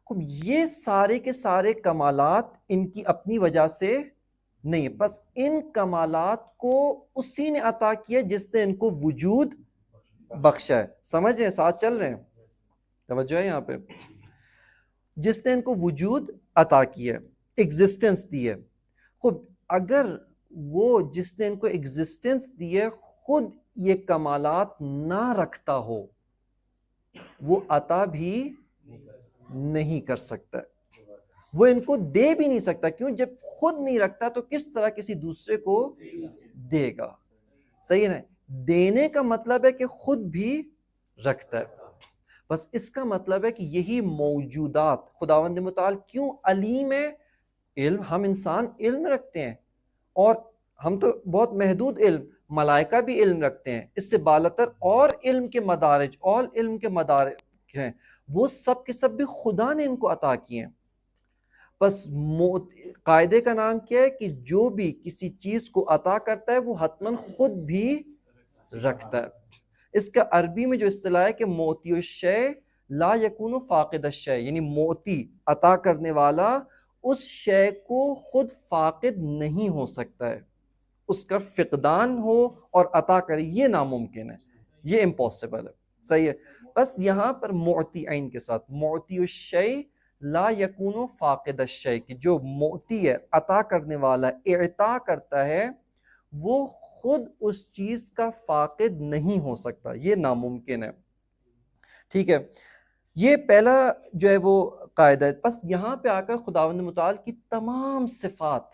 خب یہ سارے کے سارے کمالات ان کی اپنی وجہ سے نہیں ہے، بس ان کمالات کو اسی نے عطا کیا جس نے ان کو وجود بخشا ہے. سمجھ رہے ہیں؟ ساتھ چل رہے ہیں؟ توجہ ہے یہاں پہ. جس نے ان کو وجود عطا کیا ہے، ایگزسٹنس دی ہے. خب اگر وہ جس نے ان کو ایگزسٹنس دی ہے خود یہ کمالات نہ رکھتا ہو، وہ عطا بھی نہیں کر سکتا، وہ ان کو دے بھی نہیں سکتا. کیوں؟ جب خود نہیں رکھتا تو کس طرح کسی دوسرے کو دے گا؟ صحیح ہے. دینے کا مطلب ہے کہ خود بھی رکھتا ہے. بس اس کا مطلب ہے کہ یہی موجودات خداوند متعال کیوں علیم ہے. علم، ہم انسان علم رکھتے ہیں، اور ہم تو بہت محدود علم، ملائکہ بھی علم رکھتے ہیں، اس سے بالاتر اور علم کے مدارج، اور علم کے مدارج ہیں، وہ سب کے سب بھی خدا نے ان کو عطا کیے ہیں. بس قاعدے کا نام کیا ہے کہ جو بھی کسی چیز کو عطا کرتا ہے وہ حتماً خود بھی رکھتا ہے. اس کا عربی میں جو اصطلاح ہے کہ موتی الشیء لا یکون فاقد الشیء، یعنی موتی عطا کرنے والا اس شے کو خود فاقد نہیں ہو سکتا ہے، اس کا فقدان ہو اور عطا کرے یہ ناممکن ہے، یہ امپاسبل ہے. صحیح ہے. بس یہاں پر معطی عین کے ساتھ، معطی الشیء لا یکون فاقد الشیء، کہ جو معطی ہے، عطا کرنے والا، اعطا کرتا ہے، وہ خود اس چیز کا فاقد نہیں ہو سکتا، یہ ناممکن ہے. ٹھیک ہے، یہ پہلا جو ہے وہ قاعدہ ہے. بس یہاں پہ آ کر خداوند متعال کی تمام صفات،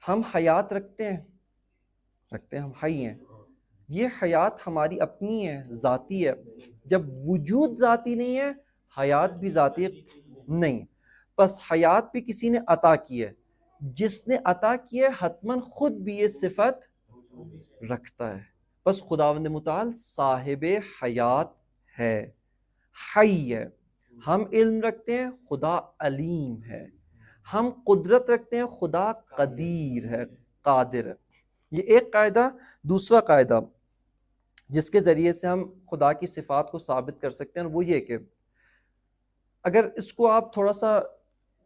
ہم حیات رکھتے ہیں، ہم حی ہیں، یہ حیات ہماری اپنی ہے، ذاتی ہے. جب وجود ذاتی نہیں ہے، حیات بھی ذاتی نہیں. بس حیات بھی کسی نے عطا کی ہے، جس نے عطا کی ہے حتماً خود بھی یہ صفت رکھتا ہے. بس خداوند متعال صاحب حیات ہے، حی ہے. ہم علم رکھتے ہیں، خدا علیم ہے. ہم قدرت رکھتے ہیں، خدا قدیر ہے، قادر ہے. یہ ایک قاعدہ. دوسرا قاعدہ جس کے ذریعے سے ہم خدا کی صفات کو ثابت کر سکتے ہیں وہ یہ کہ اگر اس کو آپ تھوڑا سا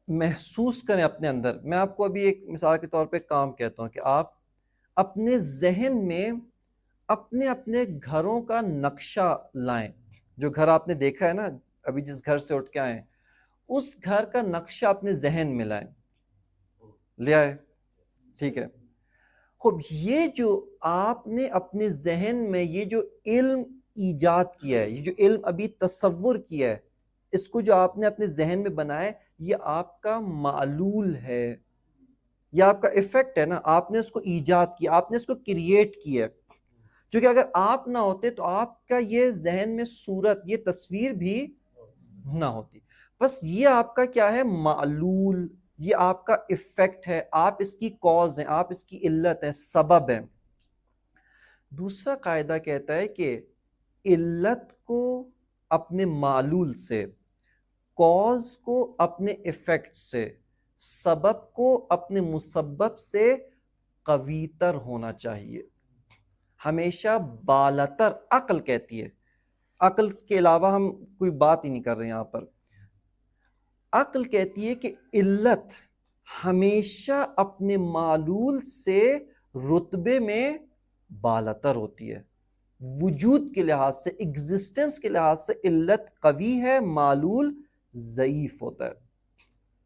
محسوس کریں اپنے اندر، میں آپ کو ابھی ایک مثال کے طور پہ کام کہتا ہوں کہ آپ اپنے ذہن میں اپنے اپنے گھروں کا نقشہ لائیں. جو گھر آپ نے دیکھا ہے نا، ابھی جس گھر سے اٹھ کے آئے، اس گھر کا نقشہ اپنے ذہن میں لائیں. لے آئے؟ ٹھیک ہے. خب یہ جو آپ نے اپنے ذہن میں یہ جو علم ایجاد کیا ہے، یہ جو علم ابھی تصور کیا ہے، اس کو جو آپ نے اپنے ذہن میں بنایا ہے، یہ آپ کا معلول ہے، یہ آپ کا افیکٹ ہے نا، آپ نے اس کو ایجاد کیا، آپ نے اس کو کریٹ کیا، چونکہ اگر آپ نہ ہوتے تو آپ کا یہ ذہن میں صورت، یہ تصویر بھی نہ ہوتی. بس یہ آپ کا کیا ہے؟ معلول، یہ آپ کا افیکٹ ہے، آپ اس کی کاز ہیں، آپ اس کی علت ہیں، سبب ہیں. دوسرا قاعدہ کہتا ہے کہ علت کو اپنے معلول سے، کاز کو اپنے افیکٹ سے، سبب کو اپنے مسبب سے قوی تر ہونا چاہیے. ہمیشہ بالاتر عقل کہتی ہے، عقل کے علاوہ ہم کوئی بات ہی نہیں کر رہے یہاں پر. عقل کہتی ہے کہ علت ہمیشہ اپنے معلول سے رتبے میں بالاتر ہوتی ہے. وجود کے لحاظ سے، ایگزسٹنس کے لحاظ سے علت قوی ہے، معلول ضعیف ہوتا ہے،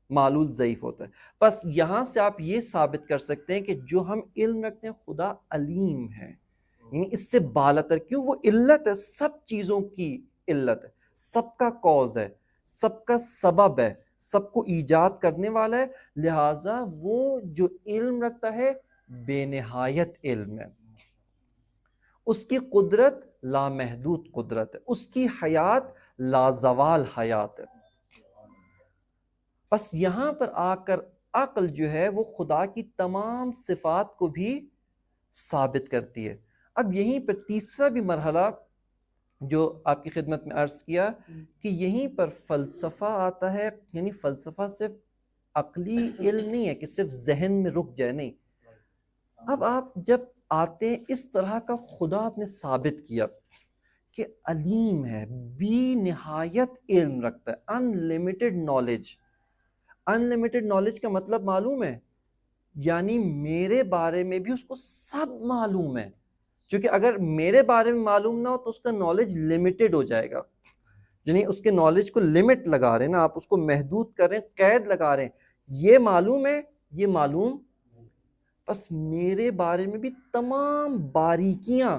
معلول ضعیف ہوتا ہے. بس یہاں سے آپ یہ ثابت کر سکتے ہیں کہ جو ہم علم رکھتے ہیں خدا علیم ہے، یعنی اس سے بالاتر. کیوں؟ وہ علت ہے، سب چیزوں کی علت ہے، سب کا کاز ہے، سب کا سبب ہے، سب کو ایجاد کرنے والا ہے. لہٰذا وہ جو علم رکھتا ہے بے نہایت علم ہے، اس کی قدرت لامحدود قدرت ہے، اس کی حیات لازوال حیات ہے. بس یہاں پر آ کر عقل جو ہے وہ خدا کی تمام صفات کو بھی ثابت کرتی ہے. اب یہیں پر تیسرا بھی مرحلہ جو آپ کی خدمت میں عرض کیا کہ یہیں پر فلسفہ آتا ہے. یعنی فلسفہ صرف عقلی علم نہیں ہے کہ صرف ذہن میں رک جائے، نہیں. اب آپ جب آتے ہیں اس طرح کا خدا آپ نے ثابت کیا کہ علیم ہے، بی نہایت علم رکھتا ہے، انلمیٹڈ نالج. انلمیٹڈ نالج کا مطلب معلوم ہے؟ یعنی میرے بارے میں بھی اس کو سب معلوم ہے. کیونکہ اگر میرے بارے میں معلوم نہ ہو تو اس کا نالج لمیٹڈ ہو جائے گا. یعنی اس کے نالج کو لمٹ لگا رہے ہیں نا آپ، اس کو محدود کر رہے ہیں، قید لگا رہے ہیں. یہ معلوم ہے، یہ معلوم. بس میرے بارے میں بھی تمام باریکیاں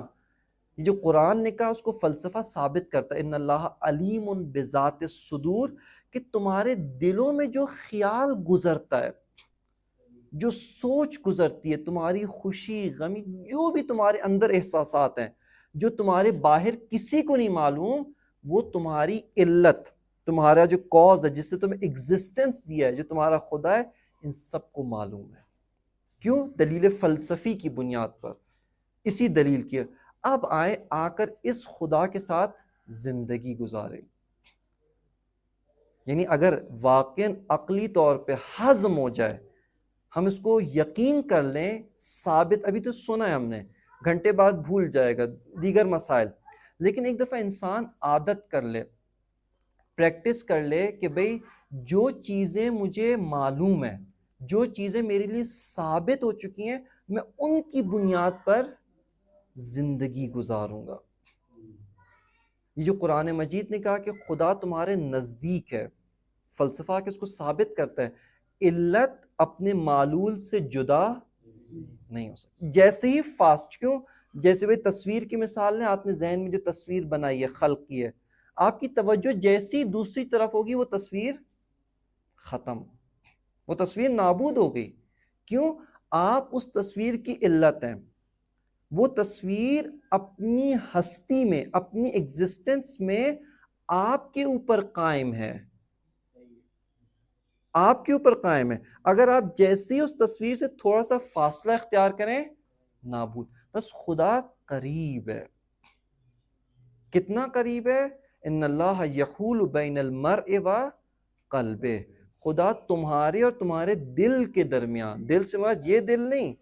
جو قرآن نے کہا اس کو فلسفہ ثابت کرتا ہے. ان اللہ علیم بذات الصدور، کہ تمہارے دلوں میں جو خیال گزرتا ہے، جو سوچ گزرتی ہے، تمہاری خوشی غمی، جو بھی تمہارے اندر احساسات ہیں جو تمہارے باہر کسی کو نہیں معلوم، وہ تمہاری علت، تمہارا جو کاز ہے جس سے تمہیں ایگزسٹنس دیا ہے، جو تمہارا خدا ہے، ان سب کو معلوم ہے. کیوں؟ دلیل فلسفی کی بنیاد پر. اسی دلیل کی اب آ کر اس خدا کے ساتھ زندگی گزارے. یعنی اگر واقعاً عقلی طور پہ ہضم ہو جائے، ہم اس کو یقین کر لیں، ثابت ابھی تو سنا ہے ہم نے، گھنٹے بعد بھول جائے گا دیگر مسائل، لیکن ایک دفعہ انسان عادت کر لے، پریکٹس کر لے کہ بھئی جو چیزیں مجھے معلوم ہیں، جو چیزیں میرے لیے ثابت ہو چکی ہیں، میں ان کی بنیاد پر زندگی گزاروں گا. یہ جو قرآن مجید نے کہا کہ خدا تمہارے نزدیک ہے، فلسفہ کہ اس کو ثابت کرتا ہے علت اپنے معلول سے جدا نہیں ہو سکتی. جیسے ہی فاسٹ، کیوں؟ جیسے وہ تصویر کی مثال ہے، آپ نے ذہن میں جو تصویر بنائی ہے، خلق کی ہے، آپ کی توجہ جیسی دوسری طرف ہوگی وہ تصویر ختم، وہ تصویر نابود ہو گئی. کیوں؟ آپ اس تصویر کی علت ہیں. وہ تصویر اپنی ہستی میں، اپنی ایگزسٹنس میں آپ کے اوپر قائم ہے، آپ کے اوپر قائم ہے. اگر آپ جیسے اس تصویر سے تھوڑا سا فاصلہ اختیار کریں، نابود. بس خدا قریب ہے. کتنا قریب ہے؟ ان اللہ یحول بین المرء و قلبہ. خدا تمہارے اور تمہارے دل کے درمیان، دل سے مراد یہ دل نہیں،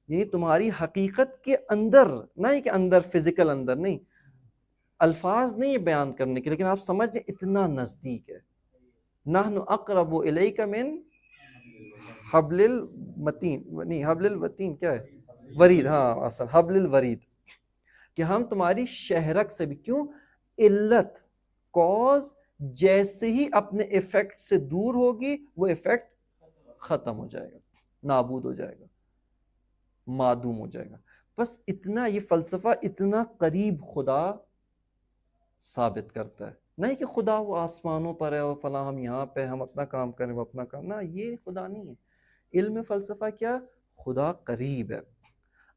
یعنی تمہاری حقیقت کے اندر، نہ کہ اندر فزیکل اندر نہیں، الفاظ نہیں بیان کرنے کے، لیکن آپ سمجھیں اتنا نزدیک ہے. نحن اقرب الیک من حبل المتین، نہیں حبل الوتین کیا ہے؟ ورید. ہاں اصل حبل الورید، کہ ہم تمہاری شہرک سے بھی. کیوں؟ علت، کاز جیسے ہی اپنے ایفیکٹ سے دور ہوگی وہ ایفیکٹ ختم ہو جائے گا، نابود ہو جائے گا، معدوم ہو جائے گا. بس اتنا یہ فلسفہ اتنا قریب خدا ثابت کرتا ہے. نہیں کہ خدا وہ آسمانوں پر ہے اور فلاں ہم یہاں پہ ہم اپنا کام کریں وہ اپنا کام، نہ، یہ خدا نہیں ہے۔ علم فلسفہ کیا؟ خدا قریب ہے۔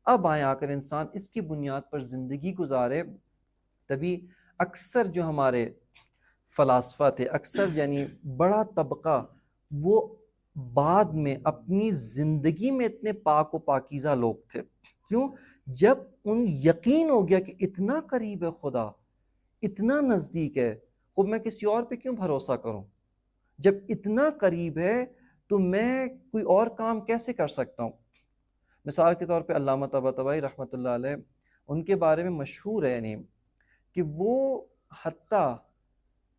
اب آئیں آ کر انسان اس کی بنیاد پر زندگی گزارے، تبھی اکثر جو ہمارے فلاسفہ تھے، اکثر یعنی بڑا طبقہ، وہ بعد میں اپنی زندگی میں اتنے پاک و پاکیزہ لوگ تھے۔ کیوں؟ جب ان یقین ہو گیا کہ اتنا قریب ہے خدا، اتنا نزدیک ہے، خود میں کسی اور پہ کیوں بھروسہ کروں؟ جب اتنا قریب ہے تو میں کوئی اور کام کیسے کر سکتا ہوں؟ مثال کے طور پہ علامہ طباطبائی رحمۃ اللہ علیہ، ان کے بارے میں مشہور ہے یعنی کہ وہ حتیٰ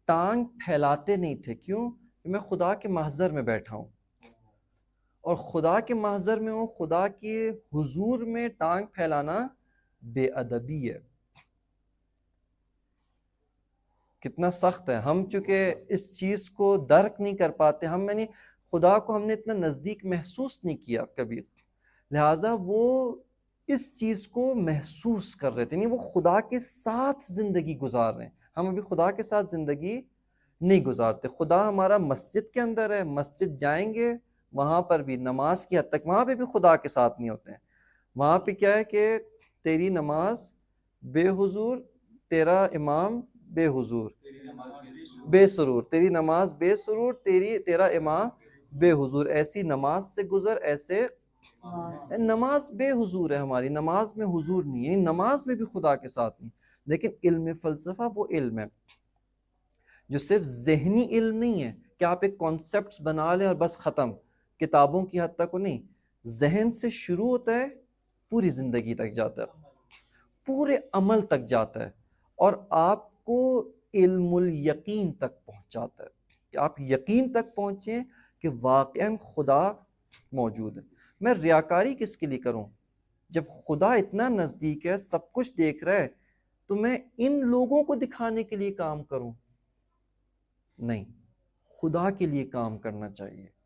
ٹانگ پھیلاتے نہیں تھے۔ کیوں؟ کہ میں خدا کے محضر میں بیٹھا ہوں اور خدا کے محضر میں ہوں، خدا کے حضور میں ٹانگ پھیلانا بے ادبی ہے۔ کتنا سخت ہے! ہم چونکہ اس چیز کو درک نہیں کر پاتے، ہم یعنی خدا کو ہم نے اتنا نزدیک محسوس نہیں کیا کبھی، لہٰذا وہ اس چیز کو محسوس کر رہے تھے، نہیں وہ خدا کے ساتھ زندگی گزار رہے ہیں۔ ہم ابھی خدا کے ساتھ زندگی نہیں گزارتے۔ خدا ہمارا مسجد کے اندر ہے، مسجد جائیں گے وہاں پر بھی نماز کی حد تک، وہاں پہ بھی خدا کے ساتھ نہیں ہوتے ہیں۔ وہاں پہ کیا ہے کہ تیری نماز بے حضور، تیرا امام بے حضور، بے سرور، تیری نماز بے سرور، تیرا امام بے حضور، ایسی نماز سے گزر، ایسے نماز بے حضور ہے ہماری، نماز میں حضور نہیں ہے، یعنی نماز میں بھی خدا کے ساتھ نہیں۔ لیکن علم فلسفہ وہ علم ہے جو صرف ذہنی علم نہیں ہے کہ آپ ایک کانسیپٹس بنا لیں اور بس ختم، کتابوں کی حد تک وہ نہیں، ذہن سے شروع ہوتا ہے، پوری زندگی تک جاتا ہے، پورے عمل تک جاتا ہے، اور آپ کو علم الیقین تک پہنچاتا ہے کہ آپ یقین تک پہنچیں کہ واقعاً خدا موجود ہے۔ میں ریاکاری کس کے لیے کروں جب خدا اتنا نزدیک ہے، سب کچھ دیکھ رہا ہے، تو میں ان لوگوں کو دکھانے کے لیے کام کروں؟ نہیں، خدا کے لیے کام کرنا چاہیے۔